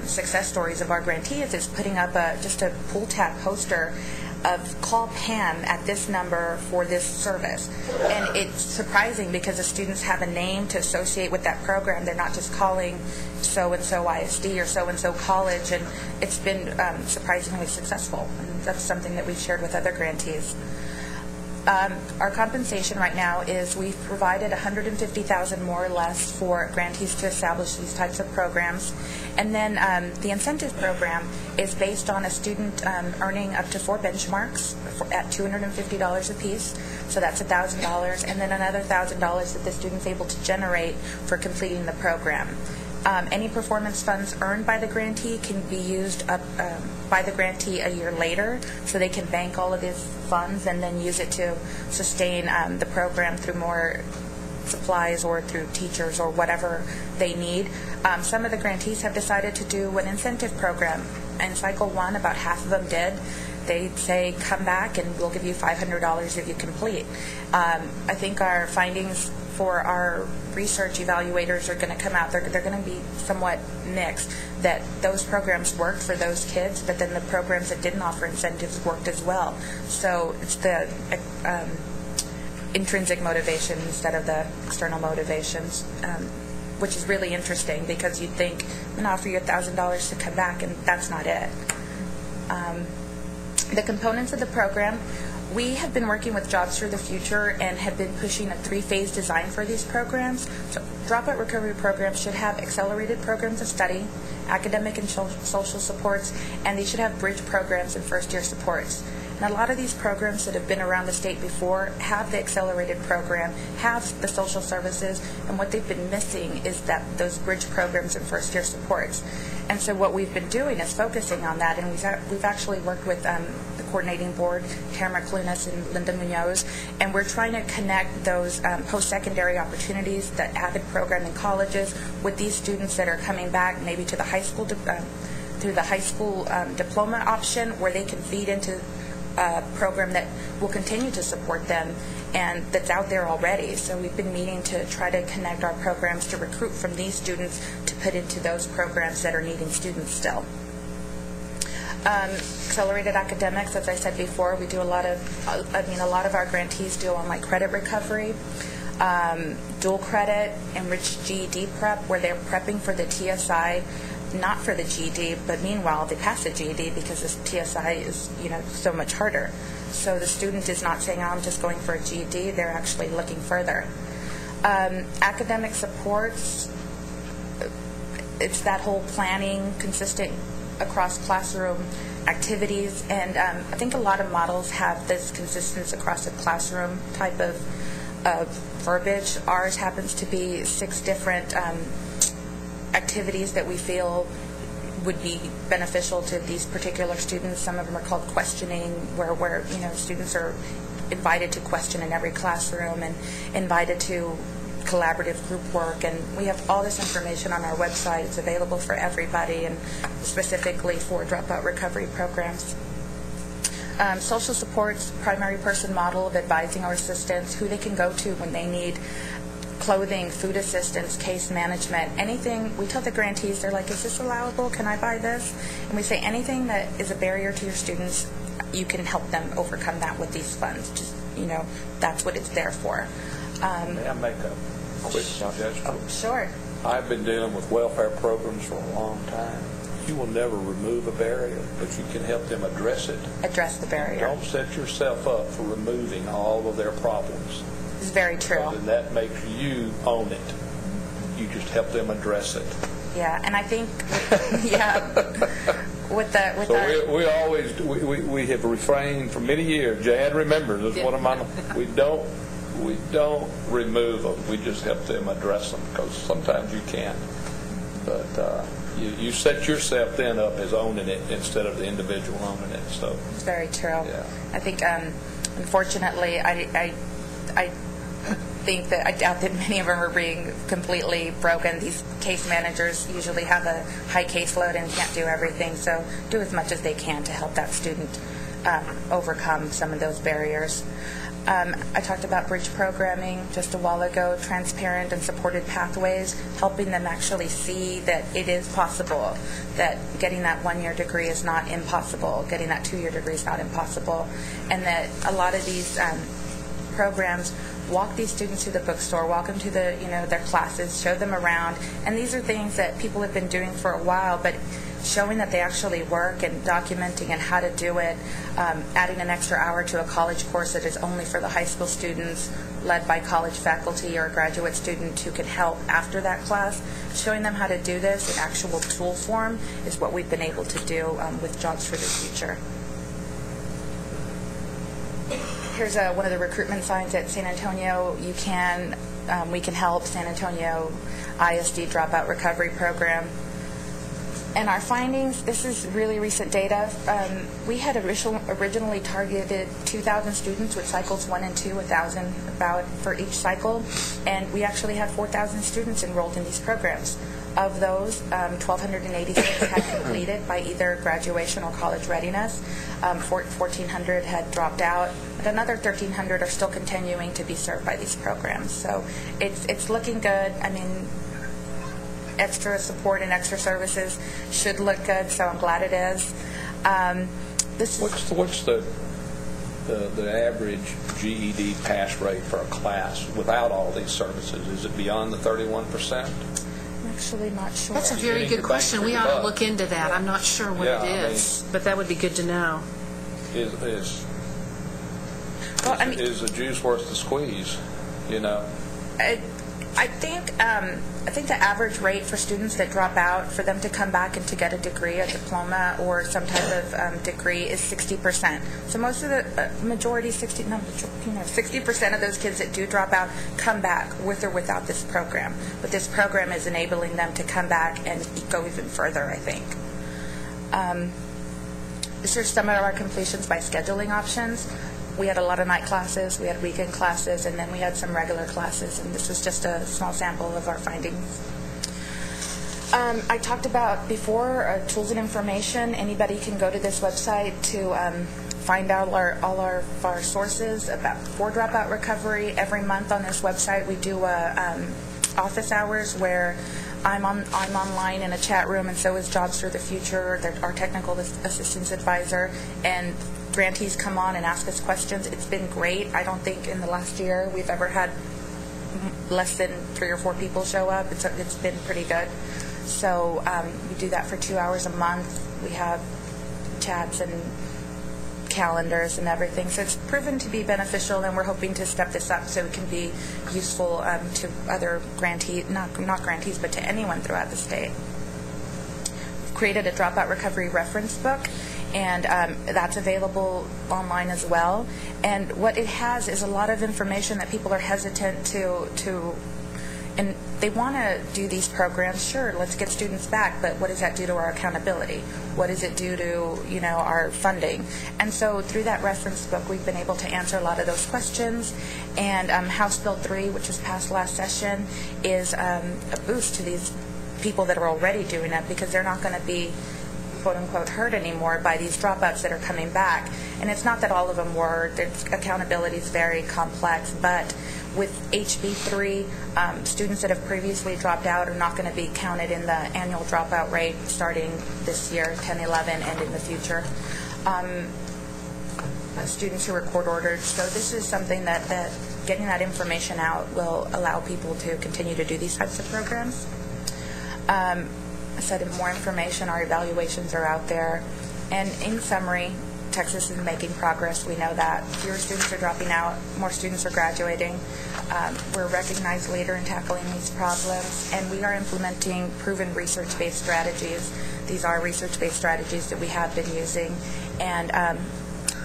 success stories of our grantees is putting up just a pull tab poster of call Pam at this number for this service. And it's surprising because the students have a name to associate with that program. They're not just calling so-and-so ISD or so-and-so college, and it's been surprisingly successful. And that's something that we've shared with other grantees. Our compensation right now is we've provided $150,000 more or less for grantees to establish these types of programs. And then the incentive program is based on a student earning up to 4 benchmarks at $250 apiece. So that's $1,000, and then another $1,000 that the student's able to generate for completing the program. Any performance funds earned by the grantee can be used up by the grantee a year later, so they can bank all of these funds and then use it to sustain the program through more supplies or through teachers or whatever they need. Some of the grantees have decided to do an incentive program. In cycle 1, about half of them did. They say, come back and we'll give you $500 if you complete. I think our findings for our research evaluators are going to come out. They're going to be somewhat mixed, that those programs worked for those kids, but then the programs that didn't offer incentives worked as well. So it's the intrinsic motivation instead of the external motivations, which is really interesting because you'd think, I'm going to offer you $1,000 to come back, and that's not it. The components of the program, we have been working with Jobs for the Future and have been pushing a 3-phase design for these programs. So dropout recovery programs should have accelerated programs of study, academic and social supports, and they should have bridge programs and first-year supports. And a lot of these programs that have been around the state before have the accelerated program, have the social services, and what they've been missing is those bridge programs and first-year supports. And so what we've been doing is focusing on that, and we've actually worked with the coordinating board, Karen McClunas and Linda Munoz, and we're trying to connect those post-secondary opportunities, the AVID program in colleges, with these students that are coming back maybe to the high school through the high school diploma option, where they can feed into a program that will continue to support them and that's out there already. So we've been meeting to try to connect our programs to recruit from these students to put into those programs that are needing students still. Accelerated academics, as I said before, we do a lot of our grantees do online credit recovery, dual credit, enriched GED prep, where they're prepping for the TSI, not for the GED, but meanwhile they pass the GED because the TSI is so much harder. So the student is not saying, oh, I'm just going for a GED, they're actually looking further. Academic supports, it's that whole planning, consistent across classroom activities, and I think a lot of models have this consistency across the classroom type of verbiage. Ours happens to be 6 different activities that we feel would be beneficial to these particular students. Some of them are called questioning, where students are invited to question in every classroom and invited to collaborative group work, and we have all this information on our website. It's available for everybody and specifically for dropout recovery programs. Social supports, primary person model of advising our assistants, who they can go to when they need clothing, food assistance, case management, anything. We tell the grantees, they're like, is this allowable? Can I buy this? And we say anything that is a barrier to your students you can help them overcome that with these funds. Just, that's what it's there for. May I make a quick suggestion? Oh, sure. I've been dealing with welfare programs for a long time. You will never remove a barrier, but you can help them address it. Address the barrier. Don't set yourself up for removing all of their problems. It's very true. And that makes you own it. You just help them address it. Yeah, and I think, we have refrained for many years. Jad remembers, this is one of mine. We don't remove them. We just help them address them, because sometimes you can. But you set yourself then up as owning it instead of the individual owning it. So it's very true. Yeah. I think, unfortunately, I doubt that many of them are being completely broken. These case managers usually have a high caseload and can't do everything, so do as much as they can to help that student overcome some of those barriers. I talked about bridge programming just a while ago, transparent and supported pathways, helping them actually see that it is possible, that getting that one-year degree is not impossible, getting that two-year degree is not impossible, and that a lot of these programs walk these students to the bookstore, walk them to their classes, show them around, and these are things that people have been doing for a while, but showing that they actually work and documenting and how to do it, adding an extra hour to a college course that is only for the high school students, led by college faculty or a graduate student who can help after that class. Showing them how to do this in actual tool form is what we've been able to do with Jobs for the Future. Here's one of the recruitment signs at San Antonio. We can help San Antonio ISD Dropout Recovery Program. And our findings, this is really recent data. We had originally targeted 2,000 students with cycles 1 and 2, 1,000 about for each cycle, and we actually had 4,000 students enrolled in these programs. Of those, 1,286 had completed by either graduation or college readiness. 1,400 had dropped out, and another 1,300 are still continuing to be served by these programs. So it's looking good. I mean, extra support and extra services should look good, so I'm glad it is. What's the average GED pass rate for a class without all these services? Is it beyond the 31%? I'm actually not sure. That's a very good question. We ought to look into that. I'm not sure what it is, but that would be good to know. Is the juice worth the squeeze? I think the average rate for students that drop out, for them to come back and to get a degree, a diploma, or some type of degree is 60%. So most of the majority, 60% of those kids that do drop out come back with or without this program. But this program is enabling them to come back and go even further, I think. These are some of our completions by scheduling options. We had a lot of night classes, we had weekend classes, and then we had some regular classes, and this is just a small sample of our findings. I talked about before tools and information. Anybody can go to this website to find out all our sources for dropout recovery. Every month on this website we do office hours where I'm online in a chat room, and so is Jobs for the Future, our technical assistance advisor, and grantees come on and ask us questions. It's been great. I don't think in the last year we've ever had less than 3 or 4 people show up. It's been pretty good. So we do that for 2 hours a month. We have chats and calendars and everything. So it's proven to be beneficial, and we're hoping to step this up so it can be useful to other grantees, not grantees, but to anyone throughout the state. We've created a dropout recovery reference book, and that's available online as well. And what it has is a lot of information that people are hesitant to and they want to do these programs. Sure, let's get students back, but what does that do to our accountability? What does it do to our funding? And so through that reference book, we've been able to answer a lot of those questions. And House Bill 3, which was passed last session, is a boost to these people that are already doing it, because they're not going to be quote-unquote hurt anymore by these dropouts that are coming back. And it's not that all of them were. Accountability is very complex, but with HB 3, students that have previously dropped out are not going to be counted in the annual dropout rate starting this year, 10-11, and in the future. students who were court ordered. So this is something that getting that information out will allow people to continue to do these types of programs. I said more information, our evaluations are out there. And in summary, Texas is making progress. We know that. Fewer students are dropping out, more students are graduating. We're a recognized leader in tackling these problems, and we are implementing proven research-based strategies. These are research-based strategies that we have been using, and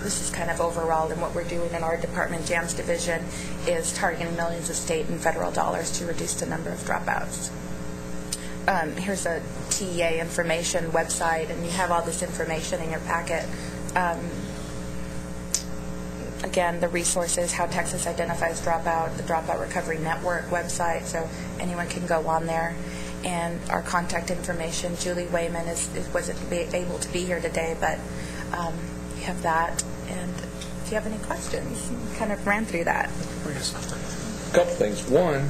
this is kind of overall, and what we're doing in our department, JAMS division, is targeting millions of state and federal dollars to reduce the number of dropouts. Here's a TEA information website, and you have all this information in your packet. Again, the resources, how Texas identifies dropout, the Dropout Recovery Network website, so anyone can go on there. And our contact information, Julie Wayman wasn't able to be here today, but you have that. And if you have any questions, we kind of ran through that. A couple things. One,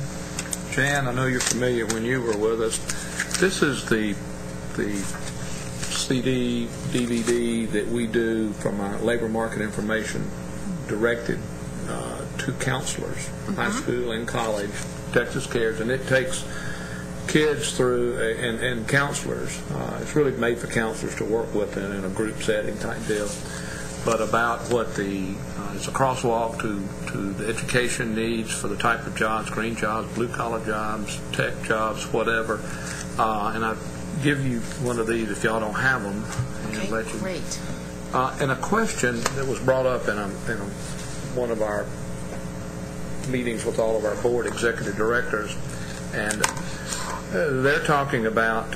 Jan, I know you're familiar when you were with us. This is the CD, DVD that we do from our labor market information directed to counselors, high school and college, Texas Cares, and it takes kids through, and counselors, it's really made for counselors to work with in a group setting type deal, but about what it's a crosswalk to the education needs for the type of jobs, green jobs, blue collar jobs, tech jobs, whatever, and I give you one of these if y'all don't have them. Okay, let you, great. And a question that was brought up in one of our meetings with all of our board executive directors, and they're talking about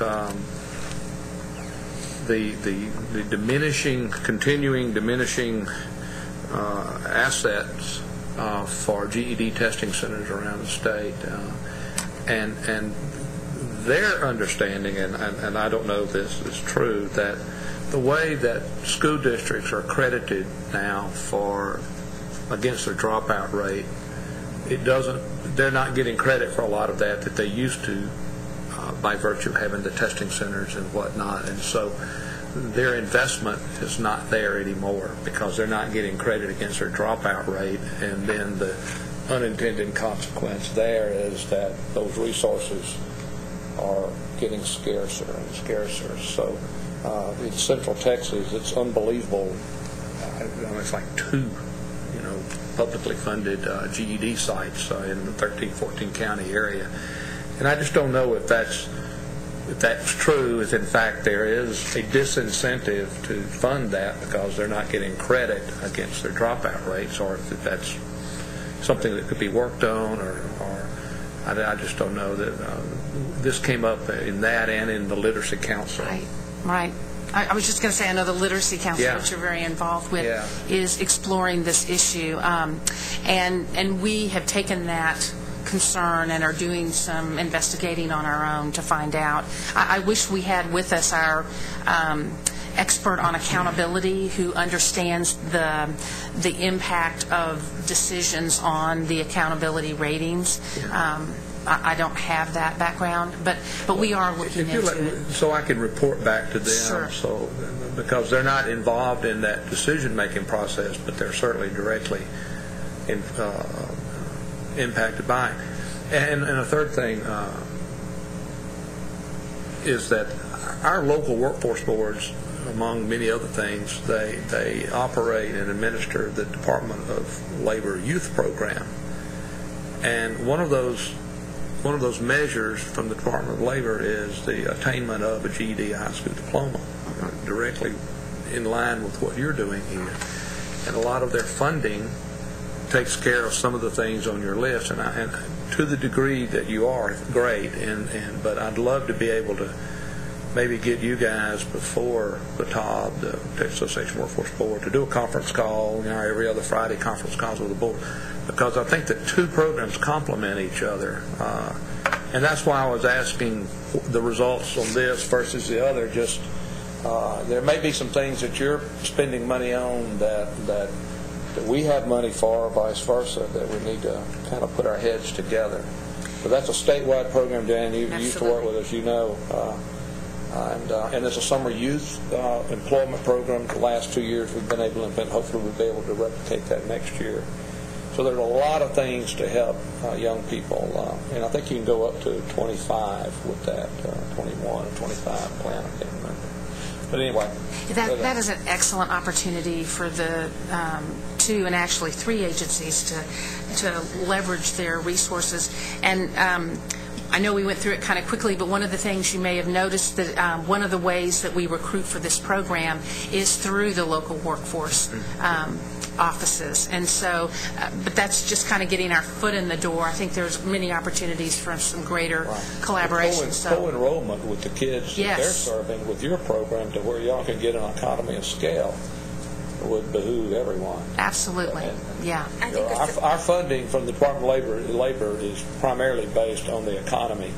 the continuing diminishing assets for GED testing centers around the state, and their understanding, and I don't know if this is true, that the way that school districts are credited now against their dropout rate, they're not getting credit for a lot of that they used to by virtue of having the testing centers and whatnot, and so their investment is not there anymore because they're not getting credit against their dropout rate, and then the unintended consequence there is that those resources are getting scarcer and scarcer. So in Central Texas, it's unbelievable. It's like 2, publicly funded GED sites in the 13-14 county area, and I just don't know if that's true. If in fact there is a disincentive to fund that because they're not getting credit against their dropout rates, or if that's something that could be worked on, or I just don't know. That this came up in that and in the Literacy Council. Right. I was just going to say, I know the Literacy Council, which you're very involved with, is exploring this issue, and we have taken that concern and are doing some investigating on our own to find out. I wish we had with us our expert on accountability who understands the impact of decisions on the accountability ratings. I don't have that background, but we are looking into it. So I can report back to them. Sure. So because they're not involved in that decision-making process, but they're certainly directly impacted by it. And a third thing is that our local workforce boards, among many other things, they operate and administer the Department of Labor Youth Program, and one of those measures from the Department of Labor is the attainment of a GED high school diploma, directly in line with what you're doing here. And a lot of their funding takes care of some of the things on your list, and to the degree that you are, great. But I'd love to be able to maybe get you guys before the TOB, the Texas Association Workforce Board, to do a conference call, every other Friday conference calls with the board, because I think that 2 programs complement each other, and that's why I was asking the results on this versus the other. Just there may be some things that you're spending money on that we have money for, or vice versa, that we need to kind of put our heads together. But that's a statewide program, Dan. You used to work with us, And as a summer youth employment program, the last 2 years we've been able to implement. Hopefully we'll be able to replicate that next year. So there's a lot of things to help young people, and I think you can go up to 25 with that, 21 or 25 plan, I can't remember. But anyway. That is an excellent opportunity for the 2 and actually 3 agencies to leverage their resources. And I know we went through it kind of quickly, but one of the things you may have noticed that one of the ways that we recruit for this program is through the local workforce offices. And so, but that's just kind of getting our foot in the door. I think there's many opportunities for some greater collaboration. Co-enrollment with the kids that they're serving with your program to where y'all can get an economy of scale would behoove everyone. Absolutely. Yeah. Our funding from the Department of Labor is primarily based on the economy.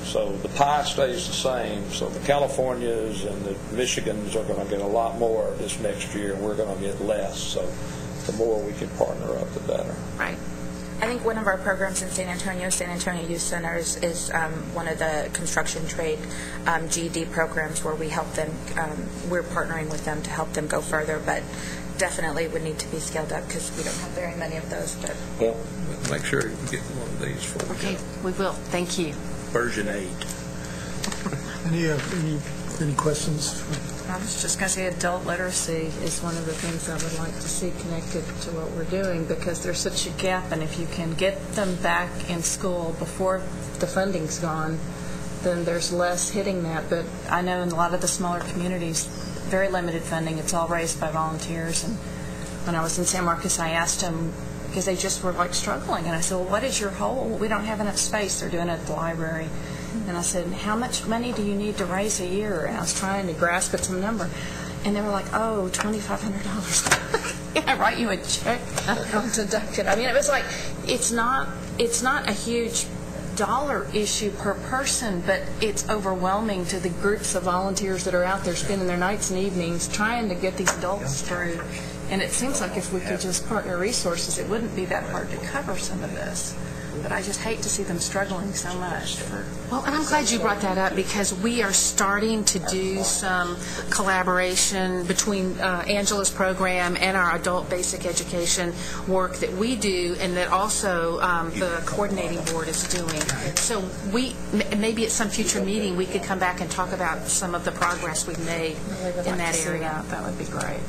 So the pie stays the same. So the Californias and the Michigans are going to get a lot more this next year, and we're going to get less. So the more we can partner up, the better. Right. I think one of our programs in San Antonio Youth Centers, is one of the construction trade GED programs where we help them. We're partnering with them to help them go further, but definitely would need to be scaled up because we don't have very many of those. But well, make sure you get one of these for Okay, we will. Thank you. Version 8. Any questions? I was just going to say adult literacy is one of the things I would like to see connected to what we're doing because there's such a gap, and if you can get them back in school before the funding's gone, then there's less hitting that. But I know in a lot of the smaller communities, very limited funding. It's all raised by volunteers. And when I was in San Marcos, I asked them, because they just were like struggling, and I said, well, what is your hole? We don't have enough space. They're doing it at the library. And I said, how much money do you need to raise a year? And I was trying to grasp at some number. And they were like, oh, $2,500. Can I write you a check? I'll deduct it. I mean, it was like, it's not a huge dollar issue per person, but it's overwhelming to the groups of volunteers that are out there spending their nights and evenings trying to get these adults through. And it seems like if we could just partner resources, it wouldn't be that hard to cover some of this. But I just hate to see them struggling so much. Well, and I'm glad you brought that up because we are starting to do some collaboration between Angela's program and our adult basic education work that we do and that also the coordinating board is doing. So maybe at some future meeting we could come back and talk about some of the progress we've made in that area. That would be great.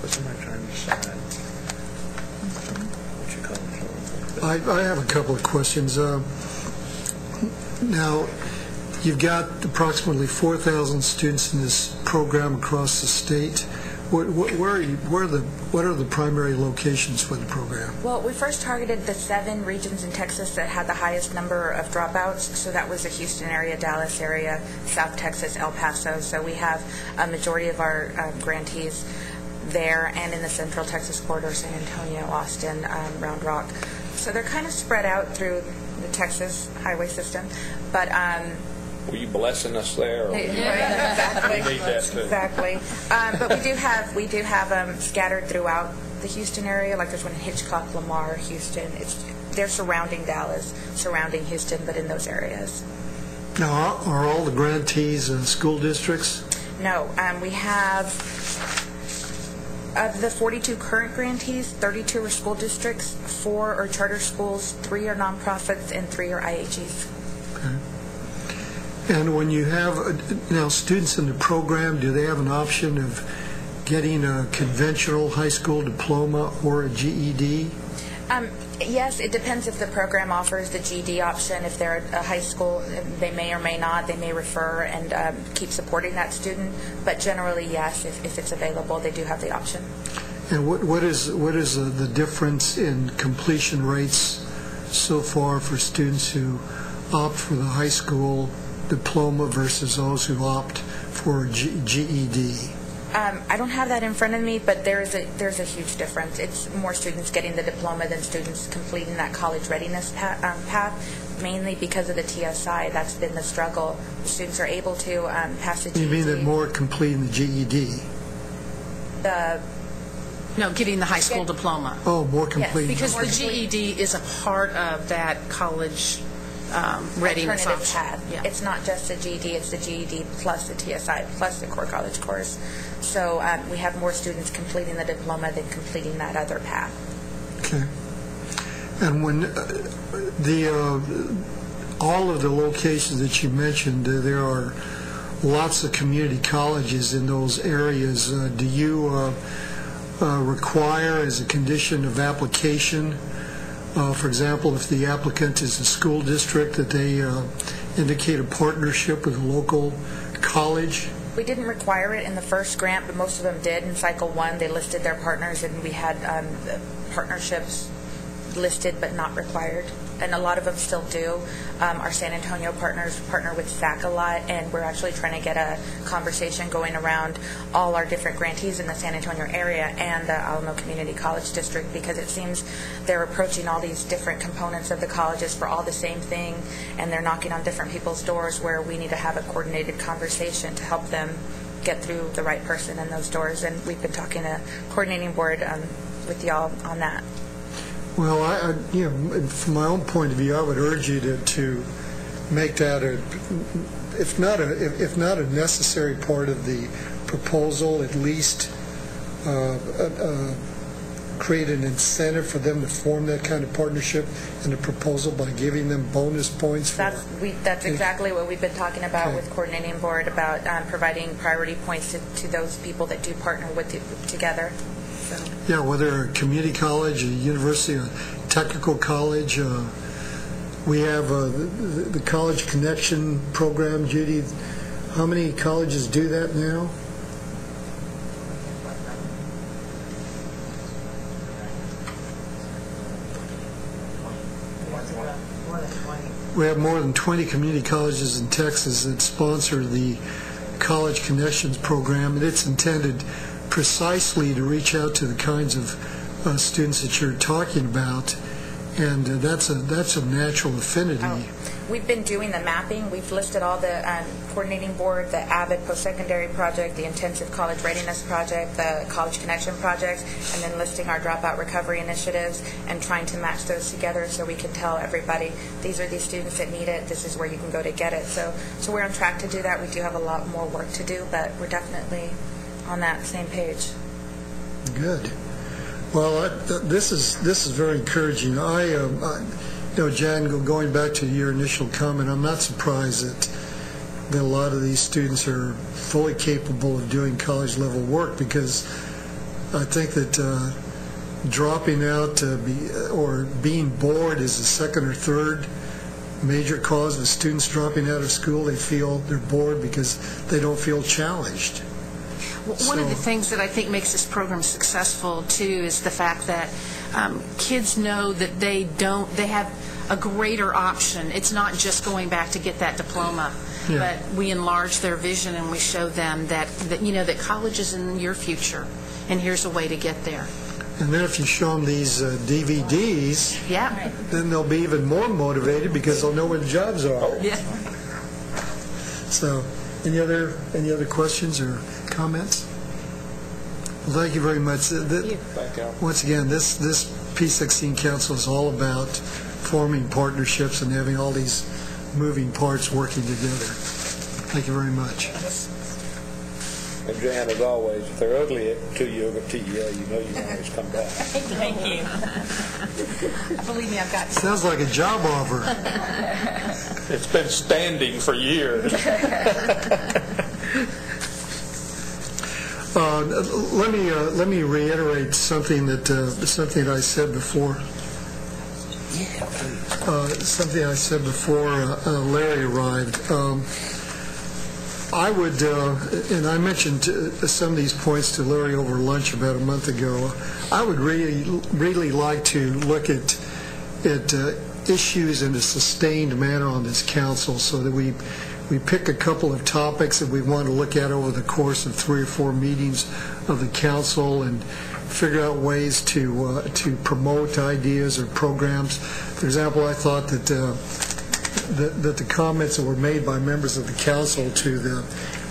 I have a couple of questions. Now, you've got approximately 4,000 students in this program across the state. What are the primary locations for the program? Well, we first targeted the 7 regions in Texas that had the highest number of dropouts. So that was the Houston area, Dallas area, South Texas, El Paso. So we have a majority of our grantees there and in the Central Texas corridor, San Antonio, Austin, Round Rock. So they're kind of spread out through the Texas highway system. But were you blessing us there? Or exactly. We need that too. Exactly. But we do have scattered throughout the Houston area. Like there's one in Hitchcock, Lamar, Houston. They're surrounding Dallas, surrounding Houston, but in those areas. Now, are all the grantees school districts? No, we have. Of the 42 current grantees, 32 are school districts, 4 are charter schools, 3 are nonprofits, and 3 are IHEs. Okay. And when you have now students in the program, do they have an option of getting a conventional high school diploma or a GED? Yes, it depends if the program offers the GED option. If they're a high school, they may or may not. They may refer and keep supporting that student. But generally, yes, if it's available, they do have the option. And what is the difference in completion rates so far for students who opt for the high school diploma versus those who opt for GED? I don't have that in front of me, but there's a huge difference. It's more students getting the diploma than students completing that college readiness path, mainly because of the TSI. That's been the struggle. The students are able to pass the GED. You mean that more completing the GED? No, getting the high school diploma. Oh, more complete. Yes, because the GED is a part of that college readiness alternative option. path. Yeah. It's not just the GED, it's the GED plus the TSI plus the core college course. So we have more students completing the diploma than completing that other path. Okay. And when all of the locations that you mentioned, there are lots of community colleges in those areas. Do you require, as a condition of application, for example, if the applicant is a school district, that they indicate a partnership with a local college? We didn't require it in the first grant, but most of them did. In cycle 1, they listed their partners, and we had partnerships listed but not required. And a lot of them still do. Our San Antonio partners partner with SAC a lot, and we're actually trying to get a conversation going around all our different grantees in the San Antonio area and the Alamo Community College District, because it seems they're approaching all these different components of the colleges for all the same thing, and they're knocking on different people's doors, where we need to have a coordinated conversation to help them get through the right person in those doors. And we've been talking to coordinating board with y'all on that. Well, from my own point of view, I would urge you to make that if not a necessary part of the proposal, at least create an incentive for them to form that kind of partnership in the proposal by giving them bonus points. That's exactly what we've been talking about Okay. with coordinating board, about providing priority points to those people that do partner together. So. Yeah, whether a community college, a university, a technical college. We have the College Connection program. Judy, how many colleges do that now? We have more than 20 community colleges in Texas that sponsor the College Connections program, and it's intended precisely to reach out to the kinds of students that you're talking about, and that's a natural affinity. We've been doing the mapping. We've listed all the coordinating board, the AVID post-secondary project, the intensive college readiness project, the college connection project, and then listing our dropout recovery initiatives and trying to match those together so we can tell everybody, these are these students that need it, this is where you can go to get it. So we're on track to do that. We do have a lot more work to do, but we're definitely on that same page. Good. Well, this is very encouraging. Jan, going back to your initial comment, I'm not surprised that a lot of these students are fully capable of doing college level work, because I think that dropping out or being bored is the second or third major cause of students dropping out of school. They feel they're bored because they don't feel challenged. One of the things that I think makes this program successful too is the fact that kids know that they have a greater option. It's not just going back to get that diploma, but we enlarge their vision and we show them that college is in your future, and here's a way to get there. And then if you show them these DVDs, then they'll be even more motivated because they'll know where the jobs are. Yeah. So, any other questions or comments? Well, thank you very much. Thank you. Once again, this P-16 Council is all about forming partnerships and having all these moving parts working together. Thank you very much. And Jan, as always, if they're ugly to you over at TEA, you know you can always come back. Thank you. Believe me, I've got you. Sounds like a job offer. It's been standing for years. Let me reiterate something that I said before. Something I said before Larry arrived. I would, and I mentioned some of these points to Larry over lunch about a month ago. I would really like to look at issues in a sustained manner on this council, so that we pick a couple of topics that we want to look at over the course of 3 or 4 meetings of the council, and figure out ways to promote ideas or programs. For example, I thought that the comments that were made by members of the council to the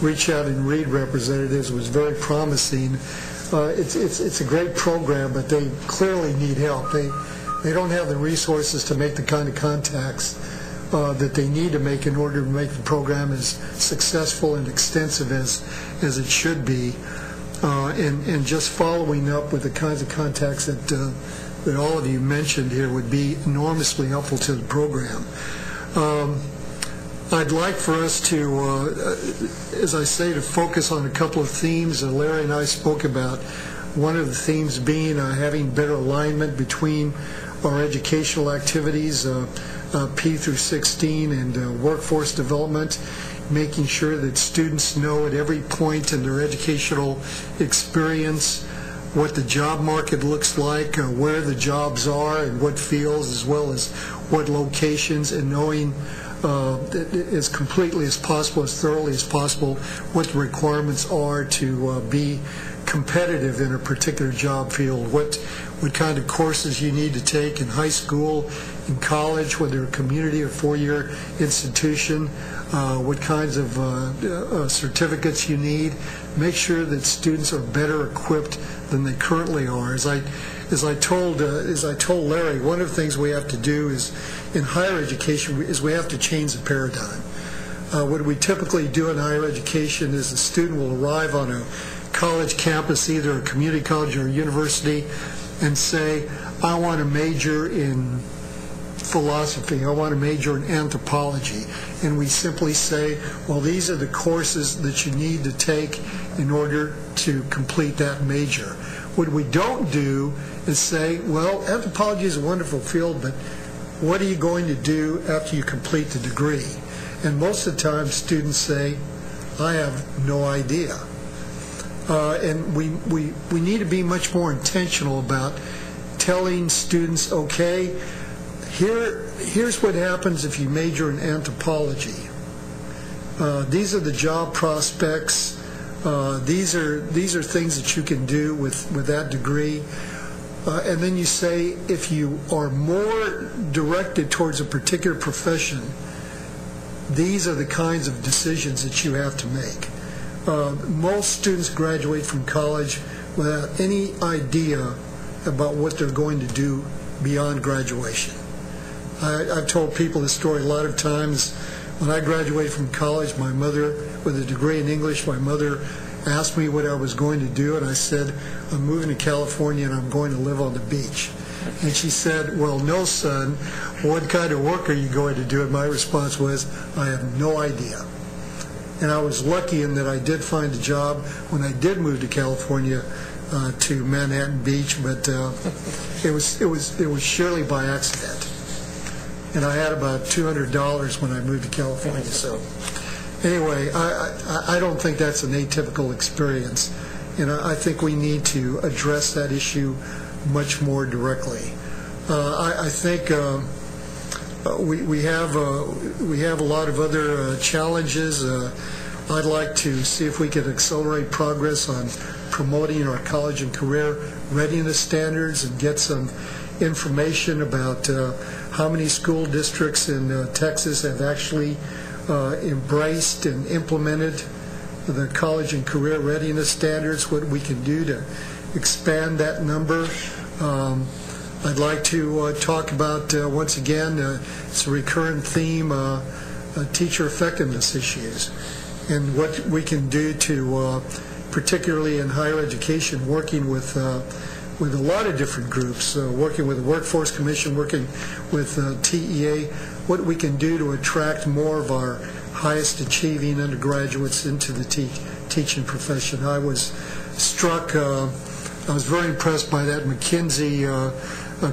Reach Out and Read representatives was very promising. It's a great program, but they clearly need help. They don't have the resources to make the kind of contacts that they need to make in order to make the program as successful and extensive as it should be, and just following up with the kinds of contacts that all of you mentioned here would be enormously helpful to the program. I'd like for us to, as I say, to focus on a couple of themes that Larry and I spoke about. One of the themes being having better alignment between our educational activities, P through 16, and workforce development, making sure that students know at every point in their educational experience what the job market looks like, where the jobs are and what fields, as well as what locations, and knowing as completely as possible, as thoroughly as possible, what the requirements are to be competitive in a particular job field, what kind of courses you need to take in high school, in college, whether a community or four-year institution, what kinds of certificates you need. Make sure that students are better equipped than they currently are. As I told Larry, one of the things we have to do is in higher education is we have to change the paradigm. What we typically do in higher education is the student will arrive on a college campus, either a community college or a university, and say, I want to major in philosophy, I want to major in anthropology. And we simply say, well, these are the courses that you need to take in order to complete that major. What we don't do is say, well, anthropology is a wonderful field, but what are you going to do after you complete the degree? And most of the time students say, I have no idea. And we need to be much more intentional about telling students, okay, here's what happens if you major in anthropology. These are the job prospects. These are things that you can do with that degree. And then you say, if you are more directed towards a particular profession, these are the kinds of decisions that you have to make. Most students graduate from college without any idea about what they're going to do beyond graduation. I've told people this story a lot of times. When I graduated from college, my mother, with a degree in English, my mother asked me what I was going to do, and I said, I'm moving to California and I'm going to live on the beach. And she said, well, no, son, what kind of work are you going to do? And my response was, I have no idea. And I was lucky in that I did find a job when I did move to California to Manhattan Beach, but it was surely by accident. And I had about $200 when I moved to California. So anyway, I don't think that's an atypical experience, and I think we need to address that issue much more directly. I think we have a lot of other challenges. I'd like to see if we can accelerate progress on promoting our college and career readiness standards and get some information about how many school districts in Texas have actually embraced and implemented the college and career readiness standards, what we can do to expand that number. I'd like to talk about, once again, it's a recurrent theme, teacher effectiveness issues, and what we can do to, particularly in higher education, working with a lot of different groups, working with the Workforce Commission, working with TEA, what we can do to attract more of our highest achieving undergraduates into the teaching profession. I was struck, I was very impressed by that McKinsey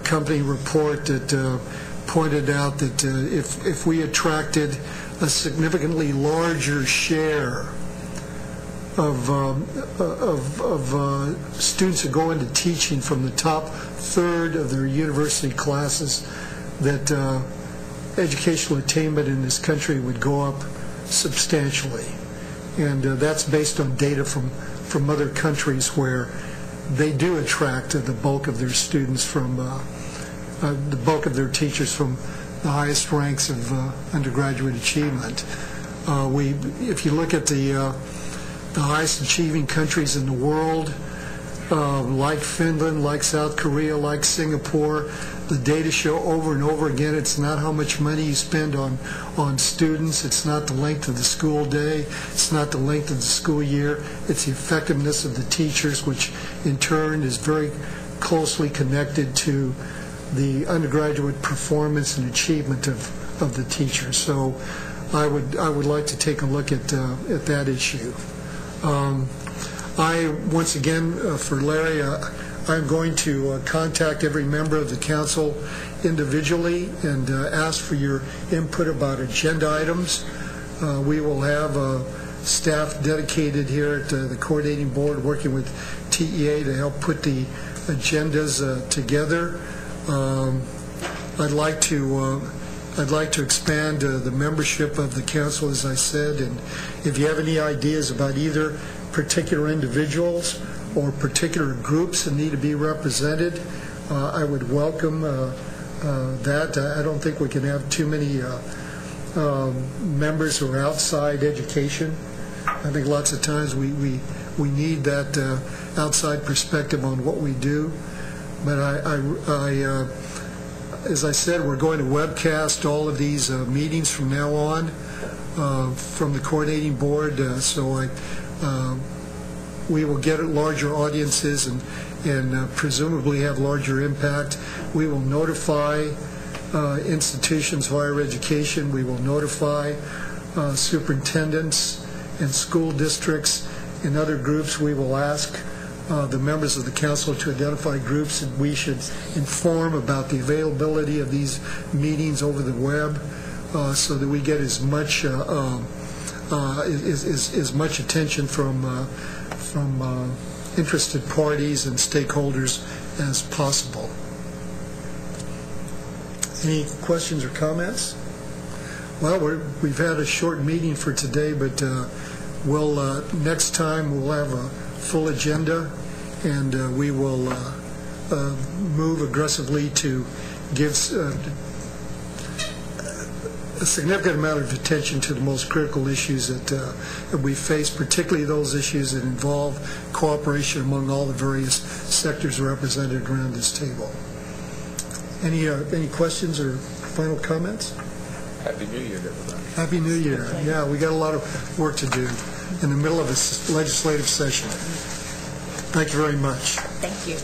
company report that pointed out that if we attracted a significantly larger share of students who go into teaching from the top third of their university classes, that educational attainment in this country would go up substantially. And that's based on data from other countries where they do attract the bulk of their students from the bulk of their teachers from the highest ranks of undergraduate achievement. If you look at the highest achieving countries in the world, like Finland, like South Korea, like Singapore. The data show over and over again it's not how much money you spend on students, it's not the length of the school day, it's not the length of the school year, it's the effectiveness of the teachers, which in turn is very closely connected to the undergraduate performance and achievement of the teachers. So I would like to take a look at that issue. Once again, for Larry, I'm going to contact every member of the council individually and ask for your input about agenda items. We will have staff dedicated here at the coordinating board working with TEA to help put the agendas together. I'd like to expand the membership of the council, as I said, and if you have any ideas about either particular individuals or particular groups that need to be represented, I would welcome that. I don't think we can have too many members who are outside education. I think lots of times we need that outside perspective on what we do. But as I said, we're going to webcast all of these meetings from now on from the coordinating board, so we will get larger audiences and presumably have larger impact. We will notify institutions of higher education. We will notify superintendents and school districts and other groups. We will ask the members of the council to identify groups that we should inform about the availability of these meetings over the web, so that we get as much attention from interested parties and stakeholders as possible. Any questions or comments? Well, we've had a short meeting for today, but next time we'll have a full agenda, and we will move aggressively to give a significant amount of attention to the most critical issues that we face, particularly those issues that involve cooperation among all the various sectors represented around this table. Any questions or final comments? Happy New Year, everybody. Happy New Year. Yeah, we got a lot of work to do in the middle of a legislative session. Thank you very much. Thank you.